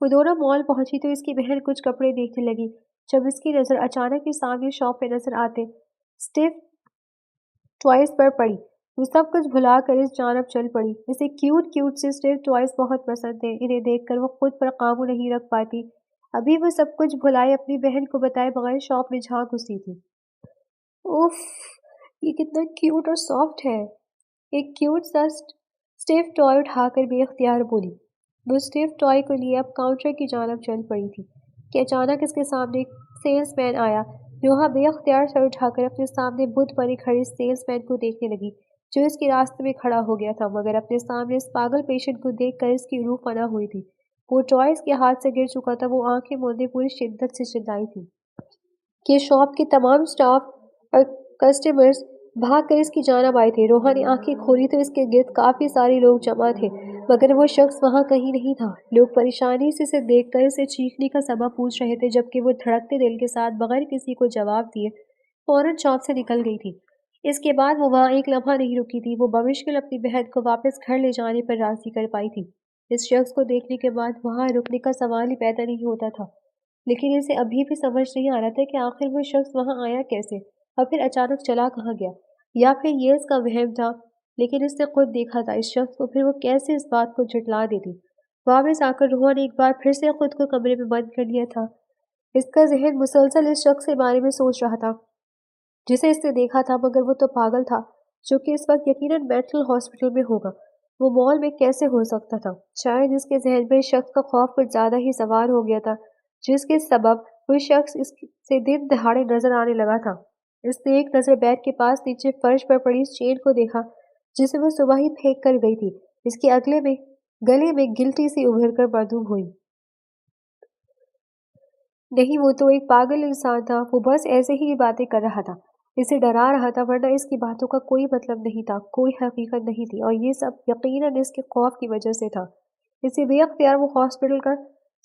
وہ دونوں مال پہنچی تو اس کی بہن کچھ کپڑے دیکھنے لگی، جب اس کی نظر اچانک ہی سامنے شاپ پہ نظر آتے اسٹیف ٹوائز پر پڑی۔ وہ سب کچھ بھلا کر اس جانب چل پڑی۔ اسے کیوٹ سے اسٹیف ٹوائز بہت پسند تھے۔ انہیں دیکھ کر وہ خود پر قابو نہیں رکھ پاتی۔ ابھی وہ سب کچھ بھلائے اپنی بہن کو بتائے بغیر شاپ میں جھانک گھسی تھی۔ اوف، یہ کتنا کیوٹ اور سافٹ ہے۔ ایک کیوٹ سا اسٹیف ٹوائے اٹھا کر بے اختیار بولی۔ وہ اسٹیف ٹوائے کو لیے اب کاؤنٹر کی جانب چل پڑی تھی کہ اچانک اس کے سامنے ایک سیلز مین آیا۔ یوہا بے اختیار سر اٹھا کر اپنے سامنے بت بنے کھڑے سیلز مین کو دیکھنے لگی جو اس کے راستے میں کھڑا ہو گیا تھا، مگر اپنے سامنے اس پاگل پیشنٹ کو دیکھ کر اس کی روح فنا ہوئی تھی۔ وہ ٹوائز کے ہاتھ سے گر چکا تھا۔ وہ آنکھیں موندے پوری شدت سے چلائی تھی کہ شاپ کے تمام سٹاف اور کسٹمرز بھاگ کر اس کی جانب آئے تھے۔ روحا نے آنکھیں کھولی تو اس کے گرد کافی سارے لوگ جمع تھے، مگر وہ شخص وہاں کہیں نہیں تھا۔ لوگ پریشانی سے اسے دیکھ کر اسے چیخنے کا سبب پوچھ رہے تھے، جبکہ وہ دھڑکتے دل کے ساتھ بغیر کسی کو جواب دیے فوراً شاپ سے نکل گئی تھی۔ اس کے بعد وہ وہاں ایک لمحہ نہیں رکی تھی۔ وہ بمشکل اپنی بہن کو واپس گھر لے جانے پر راضی کر پائی تھی۔ اس شخص کو دیکھنے کے بعد وہاں رکنے کا سوال ہی پیدا نہیں ہوتا تھا، لیکن اسے ابھی بھی سمجھ نہیں آ رہا تھا کہ آخر وہ شخص وہاں آیا کیسے اور پھر اچانک چلا کہاں گیا، یا پھر یہ اس کا وہم تھا، لیکن اس نے خود دیکھا تھا اس شخص کو، پھر وہ کیسے اس بات کو جھٹلا دیتی۔ واپس آ کر روحا نے ایک بار پھر سے خود کو کمرے میں بند کر لیا تھا۔ اس کا ذہن مسلسل اس شخص کے بارے میں سوچ رہا تھا جسے اس نے دیکھا تھا، مگر وہ تو پاگل تھا جو کہ اس وقت یقیناً مینٹل ہاسپٹل میں ہوگا۔ وہ مال میں کیسے ہو سکتا تھا؟ شاید اس کے ذہن میں اس شخص کا خوف کچھ زیادہ ہی سوار ہو گیا تھا، جس کے سبب وہ شخص اس سے دن دہاڑے نظر آنے لگا تھا۔ اس نے ایک نظر بیڈ کے پاس نیچے فرش پر پڑی اس چین کو دیکھا جسے وہ صبح ہی پھینک کر گئی تھی۔ اس کے گلے میں گلٹی سی ابھر کر معلوم ہوئی۔ نہیں، وہ تو ایک پاگل انسان تھا۔ وہ بس ایسے ہی باتیں کر رہا تھا، اسے ڈرا رہا تھا، ورنہ اس کی باتوں کا کوئی مطلب نہیں تھا، کوئی حقیقت نہیں تھی، اور یہ سب یقیناً اس کے خوف کی وجہ سے تھا۔ اسے بے اختیار وہ ہاسپٹل کا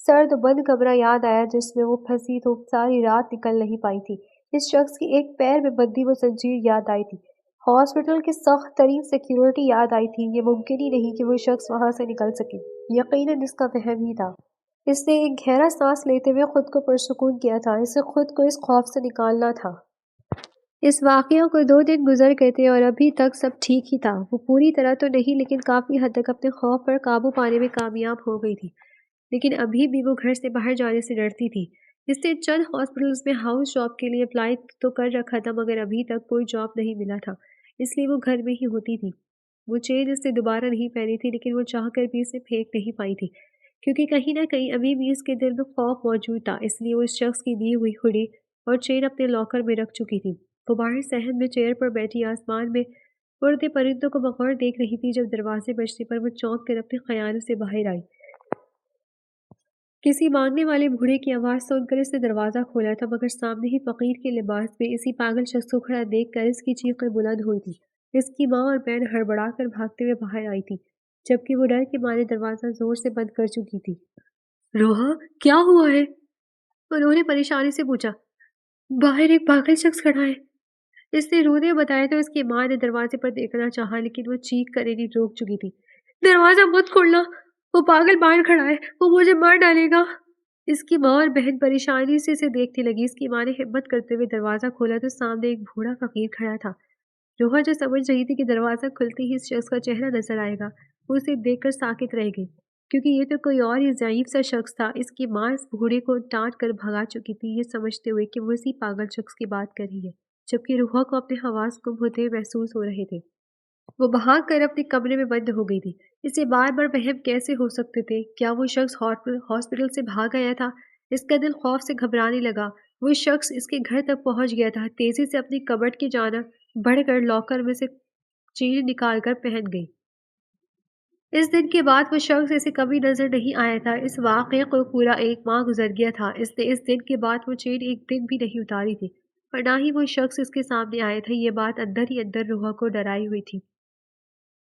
سرد بند کمرہ یاد آیا جس میں وہ پھنسی تو ساری رات نکل نہیں پائی تھی۔ اس شخص کی ایک پیر میں بندھی وہ زنجیر یاد آئی تھی، ہاسپٹل کی سخت ترین سیکیورٹی یاد آئی تھی۔ یہ ممکن ہی نہیں کہ وہ شخص وہاں سے نکل سکے، یقیناً اس کا وہم ہی تھا۔ اس نے ایک گہرا سانس لیتے ہوئے خود کو پرسکون کیا تھا۔ اسے خود کو اس خوف سے نکالنا تھا۔ اس واقعہ کو 2 دن گزر گئے تھے اور ابھی تک سب ٹھیک ہی تھا۔ وہ پوری طرح تو نہیں، لیکن کافی حد تک اپنے خوف پر قابو پانے میں کامیاب ہو گئی تھی، لیکن ابھی بھی وہ گھر سے باہر جانے سے ڈرتی تھی۔ اس نے چند ہاسپٹلز میں ہاؤس جاب کے لیے اپلائی تو کر رکھا تھا مگر ابھی تک کوئی جاب نہیں ملا تھا، اس لیے وہ گھر میں ہی ہوتی تھی۔ وہ چین اس نے دوبارہ نہیں پہنی تھی لیکن وہ چاہ کر بھی اسے پھینک نہیں پائی تھی کیونکہ کہیں نہ کہیں ابھی بھی اس کے دل میں خوف موجود تھا، اس لیے وہ اس شخص کی دی ہوئی ہوڈی اور چین اپنے لاکر میں رکھ چکی تھی۔ وہ باہر صحن میں چیئر پر بیٹھی آسمان میں اڑتے پرندوں کو بغور دیکھ رہی تھی جب دروازے بجنے پر وہ چونک کر اپنے خیالوں سے باہر آئی۔ کسی مانگنے والے بوڑھے کی آواز سن کر اس نے دروازہ کھولا تھا مگر سامنے ہی فقیر کے لباس میں اسی پاگل شخص کو کھڑا دیکھ کر اس کی چیخیں بلند ہوئی تھی۔ اس کی ماں اور بہن ہڑبڑا کر بھاگتے ہوئے باہر آئی تھی جبکہ وہ ڈر کے مارے دروازہ زور سے بند کر چکی تھی۔ روحا، کیا ہوا ہے؟ انہوں نے پریشانی سے پوچھا۔ باہر ایک پاگل شخص کھڑا ہے، اس نے روتے ہوئے بتایا تو اس کی ماں نے دروازے پر دیکھنا چاہا لیکن وہ چیخ کر انہیں روک چکی تھی۔ دروازہ مت کھولنا، وہ پاگل باہر کھڑا ہے، وہ مجھے مار ڈالے گا۔ اس کی ماں اور بہن پریشانی سے اسے دیکھنے لگی۔ اس کی ماں نے ہمت کرتے ہوئے دروازہ کھولا تو سامنے ایک بوڑھا فقیر کھڑا تھا۔ روحا جو سمجھ رہی تھی کہ دروازہ کھلتے ہی اس شخص کا چہرہ نظر آئے گا، وہ اسے دیکھ کر ساکت رہ گئی کیونکہ یہ تو کوئی اور ہی ضعیف سا شخص تھا۔ اس کی ماں اس بوڑھے کو ڈانٹ کر بھگا چکی تھی یہ سمجھتے ہوئے کہ وہ اسی پاگل شخص کی بات کر رہی ہے، جبکہ روحا کو اپنے حواس گم ہوتے ہوئے محسوس ہو رہے تھے۔ وہ بھاگ کر اپنے کمرے میں بند ہو گئی تھی۔ اسے بار بار وہم کیسے ہو سکتے تھے؟ کیا وہ شخص ہاسپٹل سے بھاگ آیا تھا؟ اس کا دل خوف سے گھبرانے لگا۔ وہ شخص اس کے گھر تک پہنچ گیا تھا۔ تیزی سے اپنی کبٹ کی جانب بڑھ کر لاکر میں سے چین نکال کر پہن گئی۔ اس دن کے بعد وہ شخص اسے کبھی نظر نہیں آیا تھا۔ اس واقعے کو پورا ایک ماہ گزر گیا تھا۔ اس نے اس دن کے بعد وہ چین ایک دن بھی نہیں اتاری تھی اور نہ ہی وہ شخص اس کے سامنے آیا تھا۔ یہ بات اندر ہی اندر روحا کو ڈرائی ہوئی تھی۔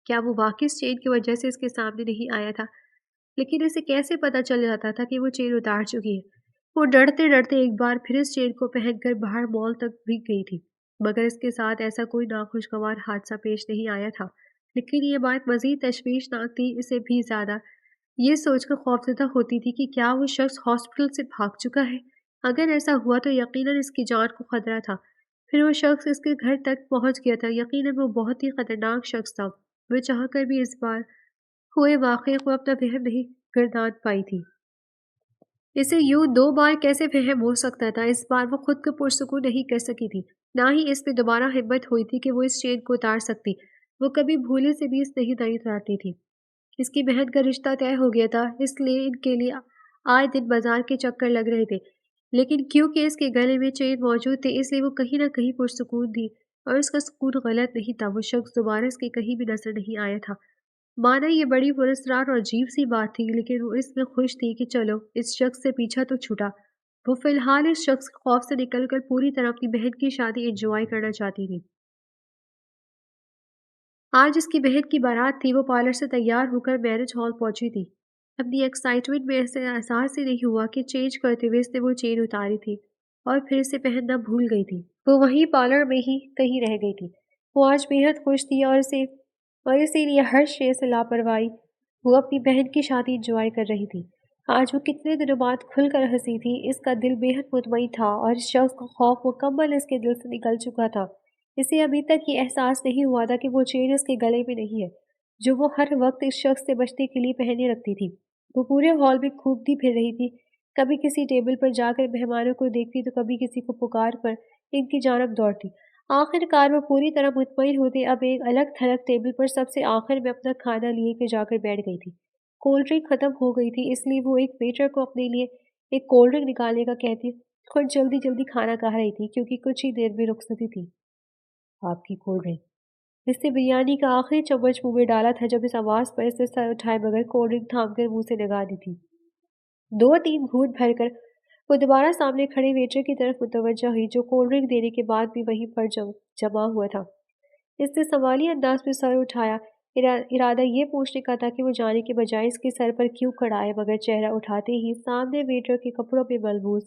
کیا وہ واقعی اس چین کی وجہ سے اس کے سامنے نہیں آیا تھا؟ لیکن اسے کیسے پتا چل جاتا تھا کہ وہ چین اتار چکی ہے؟ وہ ڈرتے ڈرتے ایک بار پھر اس چین کو پہن کر باہر مال تک بھی گئی تھی مگر اس کے ساتھ ایسا کوئی ناخوشگوار حادثہ پیش نہیں آیا تھا۔ لیکن یہ بات مزید تشویشناک تھی، اسے بھی زیادہ یہ سوچ کر خوفزدہ ہوتی تھی کہ کیا وہ شخص ہاسپٹل سے بھاگ چکا ہے؟ اگر ایسا ہوا تو یقیناً اس کی جان کو خطرہ تھا۔ پھر وہ شخص اس کے گھر تک پہنچ گیا تھا، یقیناً وہ بہت ہی خطرناک شخص تھا۔ وہ چاہ کر بھی اس بار ہوئے واقعے کو اپنا وہم نہیں گردان پائی تھی۔ اسے یوں دو بار کیسے وہم ہو سکتا تھا؟ اس بار وہ خود کو پرسکون نہیں کر سکی تھی، نہ ہی اس میں دوبارہ ہمت ہوئی تھی کہ وہ اس چین کو اتار سکتی۔ وہ کبھی بھولے سے بھی اس نہیں اتارتی تھی۔ اس کی بہن کا رشتہ طے ہو گیا تھا، اس لیے ان کے لیے آئے دن بازار کے چکر لگ رہے تھے، لیکن کیونکہ اس کے گلے میں چین موجود تھے اس لیے وہ کہیں نہ کہیں پرسکون تھی اور اس کا سکون غلط نہیں تھا۔ وہ شخص دوبارہ اس کے کہیں بھی نظر نہیں آیا تھا۔ مانا یہ بڑی پراسرار اور عجیب سی بات تھی لیکن وہ اس میں خوش تھی کہ چلو اس شخص سے پیچھا تو چھوٹا۔ وہ فی الحال اس شخص کے خوف سے نکل کر پوری طرح اپنی بہن کی شادی انجوائے کرنا چاہتی تھی۔ آج اس کی بہن کی بارات تھی۔ وہ پارلر سے تیار ہو کر میرج ہال پہنچی تھی۔ اپنی ایکسائٹمنٹ میں ایسے احساس ہی نہیں ہوا کہ چینج کرتے ہوئے اس نے وہ چین اتاری تھی اور پھر اسے پہننا بھول گئی تھی۔ وہ وہیں پارلر میں ہی کہیں رہ گئی تھی۔ وہ آج بے حد خوش تھی اور اسی لیے ہر شے سے لاپرواہی وہ اپنی بہن کی شادی انجوائے کر رہی تھی۔ آج وہ کتنے دنوں بعد کھل کر ہنسی تھی۔ اس کا دل بے حد مطمئن تھا اور اس شخص کا خوف مکمل اس کے دل سے نکل چکا تھا۔ اسے ابھی تک یہ احساس نہیں ہوا تھا کہ وہ چین اس کے گلے میں نہیں ہے جو وہ ہر وقت اس شخص سے بچنے کے لیے پہنے رکھتی تھی۔ وہ پورے ہال میں گھومتی پھر رہی تھی، کبھی کسی ٹیبل پر جا کر مہمانوں کو دیکھتی تو کبھی کسی کو پکار کر ان کی جانب دوڑتی۔ آخر کار وہ پوری طرح مطمئن ہوتے اب ایک الگ تھلگ ٹیبل پر سب سے آخر میں اپنا کھانا لیے کے جا کر بیٹھ گئی تھی۔ کولڈ ڈرنک ختم ہو گئی تھی اس لیے وہ ایک ویٹر کو اپنے لیے ایک کولڈ ڈرنک نکالنے کا کہتی اور جلدی جلدی کھانا کھا رہی تھی کیونکہ کچھ ہی دیر میں رخصتی تھی۔ آپ کی کولڈ ڈرنک۔ اس نے بریانی کا آخری چمچ منہ میں ڈالا تھا جب اس آواز پر اس نے سر اٹھائے مگر کولڈ ڈرنک تھام کر منہ سے لگا دی تھی۔ دو تین گھونٹ بھر کر وہ دوبارہ سامنے کھڑے ویٹر کی طرف متوجہ ہوئی جو کولڈ ڈرنک دینے کے بعد بھی وہیں پر جمع ہوا تھا۔ اس نے سوالی انداز میں سر اٹھایا، ارادہ یہ پوچھنے کا تھا کہ وہ جانے کے بجائے اس کے سر پر کیوں کھڑا ہے مگر چہرہ اٹھاتے ہی سامنے ویٹر کے کپڑوں پہ ملبوس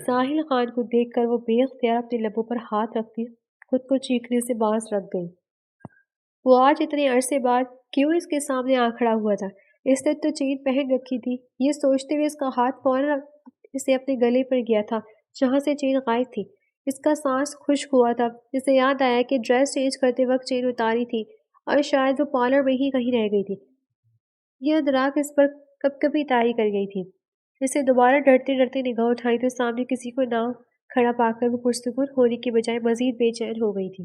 ساحل خان کو دیکھ کر وہ بے اختیار اپنے لبوں پر ہاتھ رکھتی خود کو چیخنے سے باز رکھ گئی۔ وہ آج اتنے عرصے بعد کیوں اس کے سامنے آ کھڑا ہوا تھا؟ اس نے تو چین پہن رکھی تھی۔ یہ سوچتے ہوئے اس کا ہاتھ فوراً اسے اپنے گلے پر گیا تھا جہاں سے چین غائب تھی۔ اس کا سانس خشک ہوا تھا۔ اسے یاد آیا کہ ڈریس چینج کرتے وقت چین اتاری تھی اور شاید وہ پارلر میں ہی کہیں رہ گئی تھی۔ یہ ادراک اس پر کب کبھی طاری کر گئی تھی۔ اس نے دوبارہ ڈرتے ڈرتے نگاہ اٹھائی تو سامنے کسی کو نہ کھڑا پا کر وہ پرسکون ہونے کے بجائے مزید بے چین ہو گئی تھی۔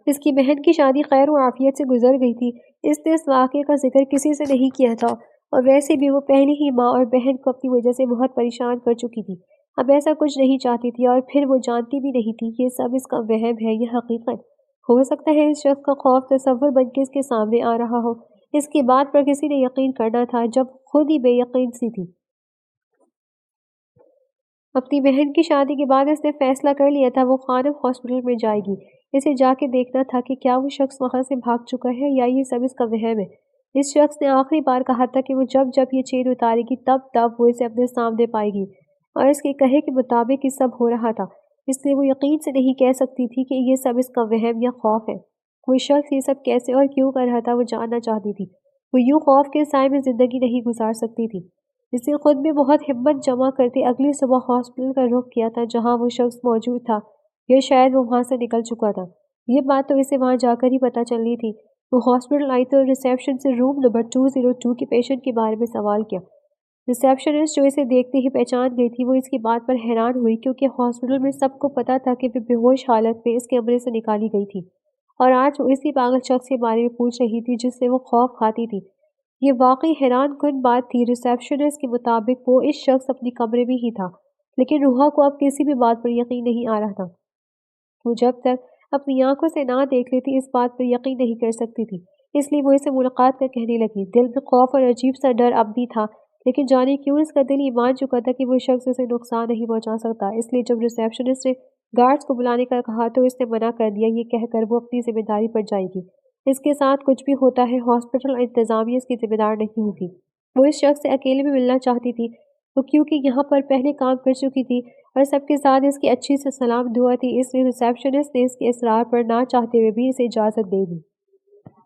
اس کی بہن کی شادی خیر و عافیت سے گزر گئی تھی۔ اس نے اس واقعے کا ذکر کسی سے نہیں کیا تھا، اور ویسے بھی وہ پہلے ہی ماں اور بہن کو اپنی وجہ سے بہت پریشان کر چکی تھی۔ اب ایسا کچھ نہیں چاہتی تھی، اور پھر وہ جانتی بھی نہیں تھی یہ سب اس کا وہم ہے یا حقیقت۔ ہو سکتا ہے اس شخص کا خوف تصور بن کے اس کے سامنے آ رہا ہو۔ اس کی بات پر کسی نے یقین کرنا تھا جب خود ہی بے یقین سی تھی۔ اپنی بہن کی شادی کے بعد اس نے فیصلہ کر لیا تھا وہ خانم ہاسپٹل میں جائے گی۔ اسے جا کے دیکھنا تھا کہ کیا وہ شخص وہاں سے بھاگ چکا ہے یا یہ سب اس کا وہم ہے۔ اس شخص نے آخری بار کہا تھا کہ وہ جب جب یہ چین اتارے گی تب وہ اسے اپنے سامنے پائے گی، اور اس کے کہے کے مطابق یہ سب ہو رہا تھا، اس لیے وہ یقین سے نہیں کہہ سکتی تھی کہ یہ سب اس کا وہم یا خوف ہے۔ وہ شخص یہ سب کیسے اور کیوں کر رہا تھا وہ جاننا چاہتی تھی۔ وہ یوں خوف کے سائے میں زندگی نہیں گزار سکتی تھی۔ اس نے خود میں بہت ہمت جمع کرتے اگلی صبح ہاسپٹل کا رخ کیا تھا جہاں وہ شخص موجود تھا، یا شاید وہ وہاں سے نکل چکا تھا۔ یہ بات تو اسے وہاں جا کر ہی پتہ چلنی تھی۔ وہ ہاسپٹل آئی تو ریسیپشن سے روم نمبر 202 کے پیشنٹ کے بارے میں سوال کیا۔ ریسیپشنسٹ جو اسے دیکھتے ہی پہچان گئی تھی وہ اس کی بات پر حیران ہوئی، کیونکہ ہاسپٹل میں سب کو پتہ تھا کہ وہ بے ہوش حالت میں اس کمرے سے نکالی گئی تھی، اور آج وہ اسی پاگل شخص کے بارے میں پوچھ رہی تھی جس سے وہ خوف کھاتی تھی۔ یہ واقعی حیران کن بات تھی۔ ریسیپشنسٹ کے مطابق وہ اس شخص اپنی کمرے میں ہی تھا، لیکن روحا کو اب کسی بھی بات پر یقین نہیں آ رہا تھا۔ وہ جب تک اپنی آنکھوں سے نہ دیکھ لیتی اس بات پر یقین نہیں کر سکتی تھی، اس لیے وہ اسے ملاقات کر کہنے لگی۔ دل میں خوف اور عجیب سا ڈر اب بھی تھا، لیکن جانے کیوں اس کا دل یہ مان چکا تھا کہ وہ شخص اسے نقصان نہیں پہنچا سکتا۔ اس لیے جب ریسیپشنسٹ نے گارڈز کو بلانے کا کہا تو اس نے منع کر دیا، یہ کہہ کر وہ اپنی ذمہ داری پر جائے گی۔ اس کے ساتھ کچھ بھی ہوتا ہے ہاسپٹل انتظامیہ اس کی ذمہ دار نہیں ہوگی۔ وہ اس شخص سے اکیلے میں ملنا چاہتی تھی، وہ کیونکہ یہاں پر پہلے کام کر چکی تھی اور سب کے ساتھ اس کی اچھی سے سلام دعا تھی، اس لیے ریسیپشنسٹ نے اس کے اصرار پر نہ چاہتے ہوئے بھی اسے اجازت دے دی۔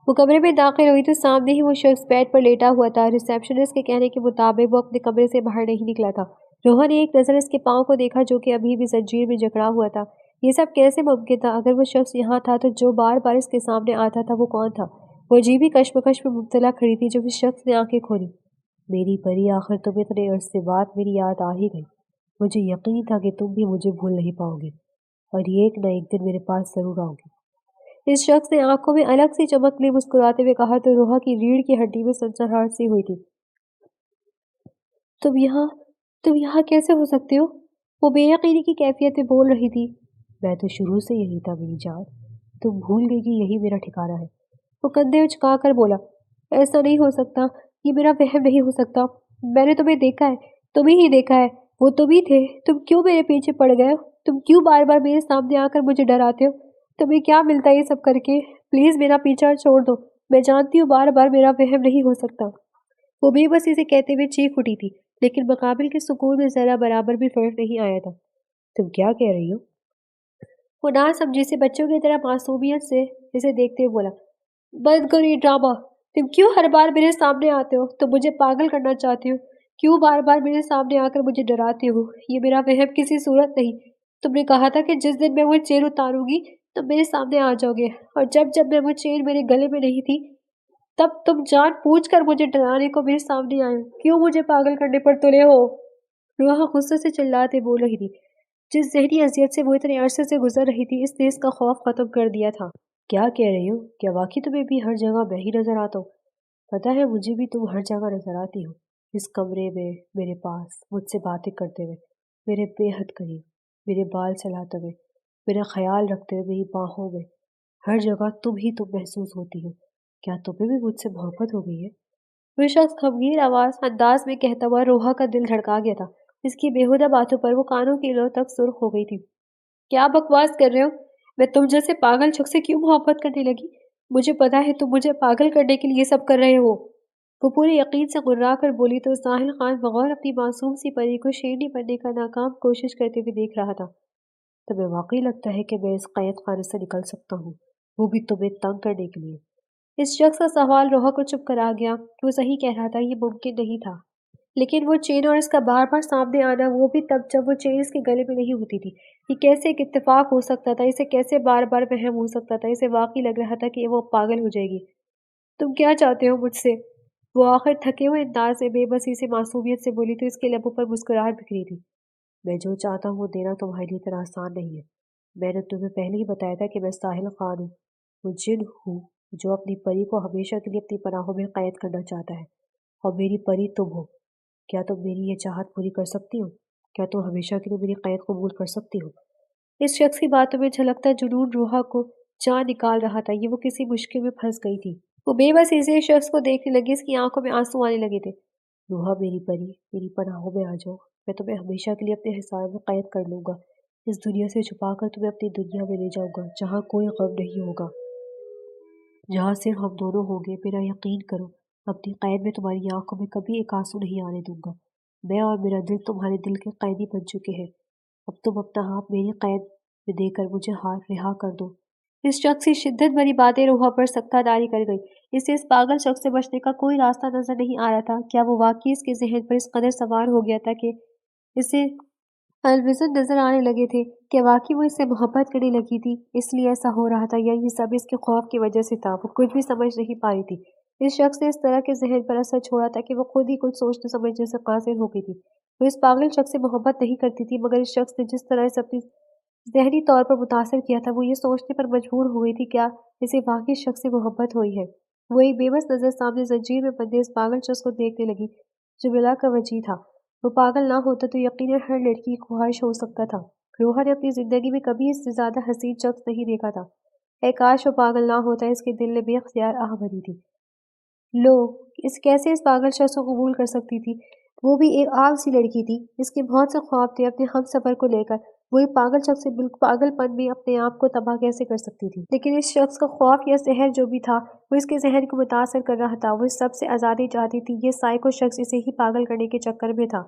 وہ کمرے میں داخل ہوئی تو سامنے ہی وہ شخص بیڈ پر لیٹا ہوا تھا۔ ریسیپشنسٹ کے کہنے کے مطابق وہ اپنے کمرے سے باہر نہیں نکلا تھا۔ روحا نے ایک نظر اس کے پاؤں کو دیکھا جو کہ ابھی بھی زنجیر میں جکڑا ہوا تھا۔ یہ سب کیسے ممکن تھا؟ اگر وہ شخص یہاں تھا تو جو بار بار اس کے سامنے آتا تھا وہ کون تھا؟ وہ عجیبی کشمکش میں مبتلا کھڑی تھی جب اس شخص نے آنکھیں کھولی۔ میری پری، آخر تم اتنے عرصے بعد میری یاد آ ہی گئی۔ مجھے یقین تھا کہ تم بھی مجھے بھول نہیں پاؤ گے، اور یہ ایک نہ ایک دن میرے پاس ضرور آؤ گے۔ اس شخص نے آنکھوں میں الگ سی چمک لی مسکراتے ہوئے کہا تو روحا کی ریڑھ کی ہڈی میں سنسناہٹ سی ہوئی تھی۔ تم یہاں کیسے ہو سکتے ہو؟ وہ بے یقینی کی کیفیت میں بول رہی تھی۔ میں تو شروع سے یہی تھا میری جان، تم بھول گئی کہ یہی میرا ٹھکانہ ہے۔ وہ کندھے اچکا کر بولا، ایسا نہیں ہو سکتا، یہ میرا وہم نہیں ہو سکتا، میں نے تمہیں دیکھا ہے، تمہیں ہی دیکھا ہے، وہ تم ہی تھے، تم کیوں میرے پیچھے پڑ گئے ہو؟ تم کیوں بار بار میرے سامنے آ کر مجھے ڈراتے ہو؟ تمہیں کیا ملتا ہے یہ سب کر کے؟ پلیز میرا پیچھا چھوڑ دو، میں جانتی ہوں بار بار میرا وہم نہیں ہو سکتا۔ وہ بے بسی سے کہتے ہوئے چیخ اٹھی تھی، لیکن مقابل کے سکون میں ذرا برابر بھی فرق نہیں آیا تھا۔ تم کیا کہہ رہی ہو؟ وہ نہ سمجھی سے بچوں کی طرح معصومیت سے اسے دیکھتے ہوئے بولا، بند کرو یہ ڈرامہ، تم کیوں ہر بار میرے سامنے آتے ہو؟ تم مجھے پاگل کرنا چاہتے ہو؟ کیوں بار بار میرے سامنے آ کر مجھے ڈراتے ہو؟ یہ میرا وہم کسی صورت نہیں۔ تم نے کہا تھا کہ جس دن میں وہ چین اتاروں گی تم میرے سامنے آ جاؤ گے، اور جب میں وہ چین میرے گلے میں نہیں تھی تب تم جان بوجھ کر مجھے ڈرانے کو میرے سامنے آئے ہو۔ کیوں مجھے پاگل کرنے پر تلے ہو؟ روحا غصے سے چلاتے بول رہی تھی۔ جس ذہنی اذیت سے وہ اتنے عرصے سے گزر رہی تھی اس نے اس کا خوف ختم کر دیا تھا۔ کیا کہہ رہی ہو؟ کیا واقعی تمہیں بھی ہر جگہ میں ہی نظر آتا ہوں؟ پتہ ہے مجھے بھی تم ہر جگہ نظر آتی ہو، اس کمرے میں، میرے پاس، مجھ سے باتیں کرتے ہوئے، میرے بے حد قریب، میرے بال سلاتے ہوئے، میرا خیال رکھتے ہوئے، میری باہوں میں، ہر جگہ تم محسوس ہوتی ہو۔ کیا تمہیں بھی مجھ سے محبت ہو گئی ہے؟ وہ شخص غمگین انداز میں کہتا ہوا روحا کا دل دھڑکا گیا تھا۔ اس کی بےہودہ باتوں پر وہ کانوں کی لو تک سرخ ہو گئی تھی۔ کیا بکواس کر رہے ہو؟ میں تم جیسے پاگل شخص سے کیوں محبت کرنے لگی؟ مجھے پتا ہے تم مجھے پاگل کرنے کے لیے سب کر رہے ہو۔ وہ پورے یقین سے غرا کر بولی تو ساحل خان بغور اپنی معصوم سی پری کو شیرنی بننے کا ناکام کوشش کرتے ہوئے دیکھ رہا تھا۔ تمہیں واقعی لگتا ہے کہ میں اس قید خانے سے نکل سکتا ہوں، وہ بھی تمہیں تنگ کرنے کے لیے؟ اس شخص کا سوال روحا کو چپ کرا گیا۔ وہ صحیح کہہ رہا تھا، یہ ممکن نہیں تھا، لیکن وہ چین اور اس کا بار بار سامنے آنا، وہ بھی تب جب وہ چین اس کے گلے میں نہیں ہوتی تھی، یہ کیسے ایک اتفاق ہو سکتا تھا؟ اسے کیسے بار بار وہم ہو سکتا تھا؟ اسے واقعی لگ رہا تھا کہ وہ پاگل ہو جائے گی۔ تم کیا چاہتے ہو مجھ سے؟ وہ آخر تھکے ہوئے انداز سے بے بسی سے معصومیت سے بولی تو اس کے لبوں پر مسکراہٹ بکھری تھی۔ میں جو چاہتا ہوں وہ دینا تمہارے لیے اتنا آسان نہیں ہے۔ میں نے تمہیں پہلے ہی بتایا تھا کہ میں ساحل خان ہوں، وہ جن ہوں جو اپنی پری کو ہمیشہ کے لیے اپنی پناہوں میں قید کرنا چاہتا ہے، اور میری پری تم ہو۔ کیا تم میری یہ چاہت پوری کر سکتی ہو؟ کیا تم ہمیشہ کے لیے میری قید قبول کر سکتی ہو؟ اس شخص کی باتوں میں جھلکتا جنون روحا کو جان نکال رہا تھا۔ یہ وہ کسی مشکل میں پھنس گئی تھی۔ وہ بے بس اسے اس شخص کو دیکھنے لگی، اس کی آنکھوں میں آنسو آنے لگے تھے۔ روحا میری پری، میری پناہوں میں آ جاؤ، میں تمہیں ہمیشہ کے لیے اپنے حصار میں قید کر لوں گا۔ اس دنیا سے چھپا کر تمہیں اپنی دنیا میں لے جاؤں گا، جہاں کوئی غم نہیں ہوگا، جہاں صرف ہم دونوں ہوں گے۔ میرا یقین کرو، اپنی قید میں تمہاری آنکھوں میں کبھی ایک آنسو نہیں آنے دوں گا۔ میں اور میرا دل تمہارے دل کے قیدی بن چکے ہیں۔ اب تم اپنا ہاتھ میری قید میں دے کر مجھے رہا کر دو۔ اس شخص کی شدت بھری باتیں روحا پر سکتہ داری کر گئی۔ اسے اس پاگل شخص سے بچنے کا کوئی راستہ نظر نہیں آ رہا تھا۔ کیا وہ واقعی اس کے ذہن پر اس قدر سوار ہو گیا تھا کہ اسے الوزن نظر آنے لگے تھے؟ کیا واقعی وہ اس سے محبت کرنے لگی تھی، اس لیے ایسا ہو رہا تھا، یا یہ سب اس کے خوف کی وجہ سے تھا؟ وہ کچھ بھی سمجھ نہیں پا رہی تھی۔ اس شخص نے اس طرح کے ذہن پر اثر چھوڑا تھا کہ وہ خود ہی کچھ سوچنے سمجھنے سے قاصر ہو گئی تھی۔ وہ اس پاگل شخص سے محبت نہیں کرتی تھی، مگر اس شخص نے جس طرح اسے اپنی ذہنی طور پر متاثر کیا تھا، وہ یہ سوچنے پر مجبور ہو گئی تھی کیا اسے واقعی اس شخص سے محبت ہوئی ہے۔ وہ ایک بے بس نظر سامنے زنجیر میں بندھے اس پاگل شخص کو دیکھنے لگی جو بلا کا وجہ تھا۔ وہ پاگل نہ ہوتا تو یقیناً ہر لڑکی کی خواہش ہو سکتا تھا۔ روحا نے اپنی زندگی میں کبھی اس سے زیادہ حسین شخص نہیں دیکھا تھا۔ اے کاش وہ پاگل نہ ہوتا، اس کے دل نے بے اختیار آہ بھری تھی۔ لو، کیسے اس پاگل شخص کو قبول کر سکتی تھی؟ وہ بھی ایک عام سی لڑکی تھی۔ اس کے بہت سے خواب تھے اپنے ہم سفر کو لے کر۔ وہ ایک پاگل شخص سے بالکل پاگل پن میں اپنے آپ کو تباہ کیسے کر سکتی تھی؟ لیکن اس شخص کا خوف یا زہر جو بھی تھا، وہ اس کے ذہن کو متاثر کر رہا تھا۔ وہ اس سب سے آزادی چاہتی تھی۔ یہ سائیکو شخص اسے ہی پاگل کرنے کے چکر میں تھا۔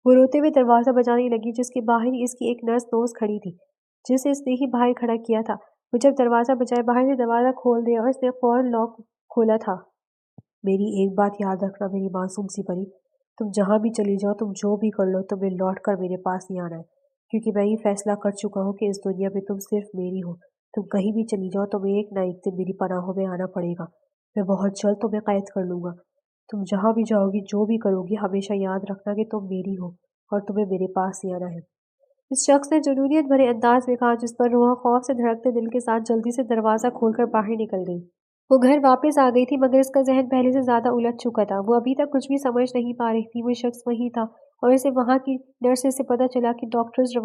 وہ روتے ہوئے دروازہ بجانے لگی، جس کے باہر ہی اس کی ایک نرس دوست کھڑی تھی، جسے اس نے ہی باہر کھڑا کیا تھا۔ وہ جب دروازہ بجائے باہر سے دروازہ کھول دیا اور اس نے فوراً لاک کھولا تھا۔ میری ایک بات یاد رکھنا میری معصوم سی پری، تم جہاں بھی چلی جاؤ، تم جو بھی کر لو، تمہیں لوٹ کر میرے پاس ہی آنا ہے، کیونکہ میں یہ فیصلہ کر چکا ہوں کہ اس دنیا میں تم صرف میری ہو۔ تم کہیں بھی چلی جاؤ، تمہیں ایک نہ ایک دن میری پناہوں میں آنا پڑے گا۔ میں بہت جلد تمہیں قید کر لوں گا۔ تم جہاں بھی جاؤ گی، جو بھی کرو گی، ہمیشہ یاد رکھنا کہ تم میری ہو اور تمہیں میرے پاس ہی آنا ہے۔ اس شخص نے جنونیت بھرے انداز میں کہا، جس پر روحا خوف سے دھڑکتے دل کے ساتھ جلدی سے دروازہ کھول کر باہر نکل گئی۔ وہ گھر واپس آ گئی تھی، مگر اس کا ذہن پہلے سے زیادہ الجھ چکا تھا۔ وہ ابھی تک کچھ بھی سمجھ نہیں پا رہی تھی۔ وہ شخص وہی تھا، اور اسے وہاں کی نرسز سے پتہ چلا کہ ڈاکٹرز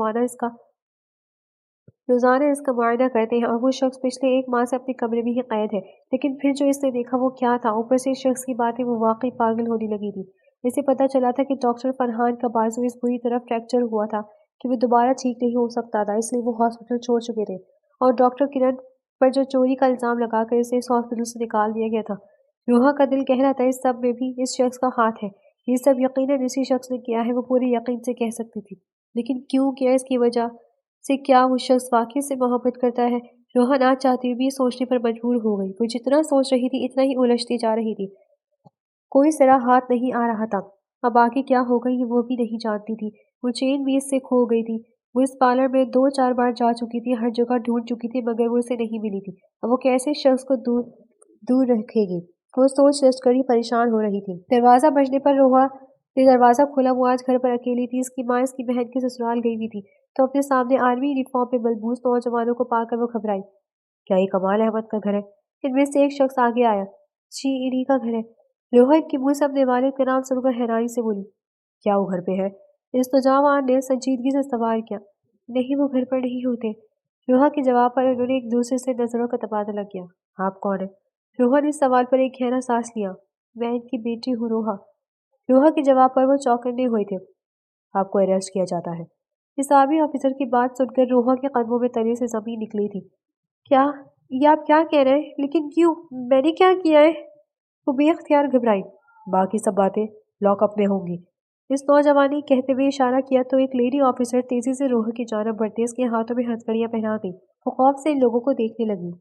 روزانہ اس کا معائنہ کرتے ہیں، اور وہ شخص پچھلے 1 ماہ سے اپنے کمرے میں ہی قید ہے۔ لیکن پھر جو اس نے دیکھا وہ کیا تھا؟ اوپر سے اس شخص کی باتیں وہ واقعی پاگل ہونے لگی تھی۔ اسے پتہ چلا تھا کہ ڈاکٹر فرحان کا بازو اس بری طرح فریکچر ہوا تھا کہ وہ دوبارہ ٹھیک نہیں ہو سکتا تھا، اس لیے وہ ہاسپٹل چھوڑ چکے تھے، اور ڈاکٹر کرن پر جو چوری کا الزام لگا کر اسے اس ہاسپٹل سے نکال دیا گیا تھا۔ روحا کا دل کہہ رہا تھا اس سب میں بھی اس شخص کا ہاتھ ہے، یہ سب یقیناً اسی شخص نے کیا ہے۔ وہ پورے یقین سے کہہ سکتی تھی، لیکن کیوں کیا؟ اس کی وجہ سے کیا وہ شخص واقعی سے محبت کرتا ہے؟ روحا نہ چاہتی ہوئی بھی یہ سوچنے پر مجبور ہو گئی۔ وہ جتنا سوچ رہی تھی اتنا ہی الجھتی جا رہی تھی، کوئی سرا ہاتھ نہیں آ رہا تھا۔ اب آگے کیا ہوگا یہ وہ بھی نہیں جانتی تھی۔ وہ چین بھی اس سے کھو گئی تھی۔ وہ اس پارلر میں 2-4 بار جا چکی تھی، ہر جگہ ڈھونڈ چکی تھی، مگر وہ اسے نہیں ملی تھی۔ اب وہ کیسے اس شخص کو دور رکھے گی؟ وہ سوچ سوچ کر ہی پریشان ہو رہی تھی۔ دروازہ بجنے پر روحا نے دروازہ کھولا۔ وہ آج گھر پر اکیلی تھی۔ اس کی ماں اس کی بہن کے سسرال گئی ہوئی تھی، تو اپنے سامنے آرمی یونیفارم میں ملبوس نوجوانوں کو پا کر وہ گھبرائی۔ کیا یہ کمال احمد کا گھر ہے؟ ان میں سے ایک شخص آگے آیا۔ جی، انہی کا گھر ہے۔ روحا ان کے منہ سے اپنے والد کا نام سن کر حیرانی سے بولی۔ کیا وہ گھر پہ ہے؟ اس نوجوان نے سنجیدگی سے سوال کیا۔ نہیں، وہ گھر پر نہیں ہوتے۔ روحا کے جواب پر انہوں نے ایک دوسرے سے نظروں کا تبادلہ کیا۔ آپ کون ہیں؟ روحا نے اس سوال پر ایک گہرا سانس لیا۔ میں ان کی بیٹی ہوں، روحا۔ روحا کے جواب پر وہ چوکنے ہوئے تھے۔ آپ کو اریسٹ کیا جاتا ہے۔ اس آرمی آفیسر کی بات سن کر روحا کے قدموں میں تلے سے زمین نکلی تھی۔ کیا؟ یہ آپ کیا کہہ رہے ہیں؟ لیکن کیوں؟ میں نے کیا کیا ہے؟ وہ بے اختیار گھبرائی۔ باقی سب باتیں لاک اپ میں ہوں گی۔ اس نوجوان نے کہتے ہوئے اشارہ کیا تو ایک لیڈی آفیسر تیزی سے روحا کی جانب بڑھتے اس کے ہاتھوں میں ہتھکڑیاں پہنا دی۔ وہ خوف سے ان لوگوں کو دیکھنے لگی۔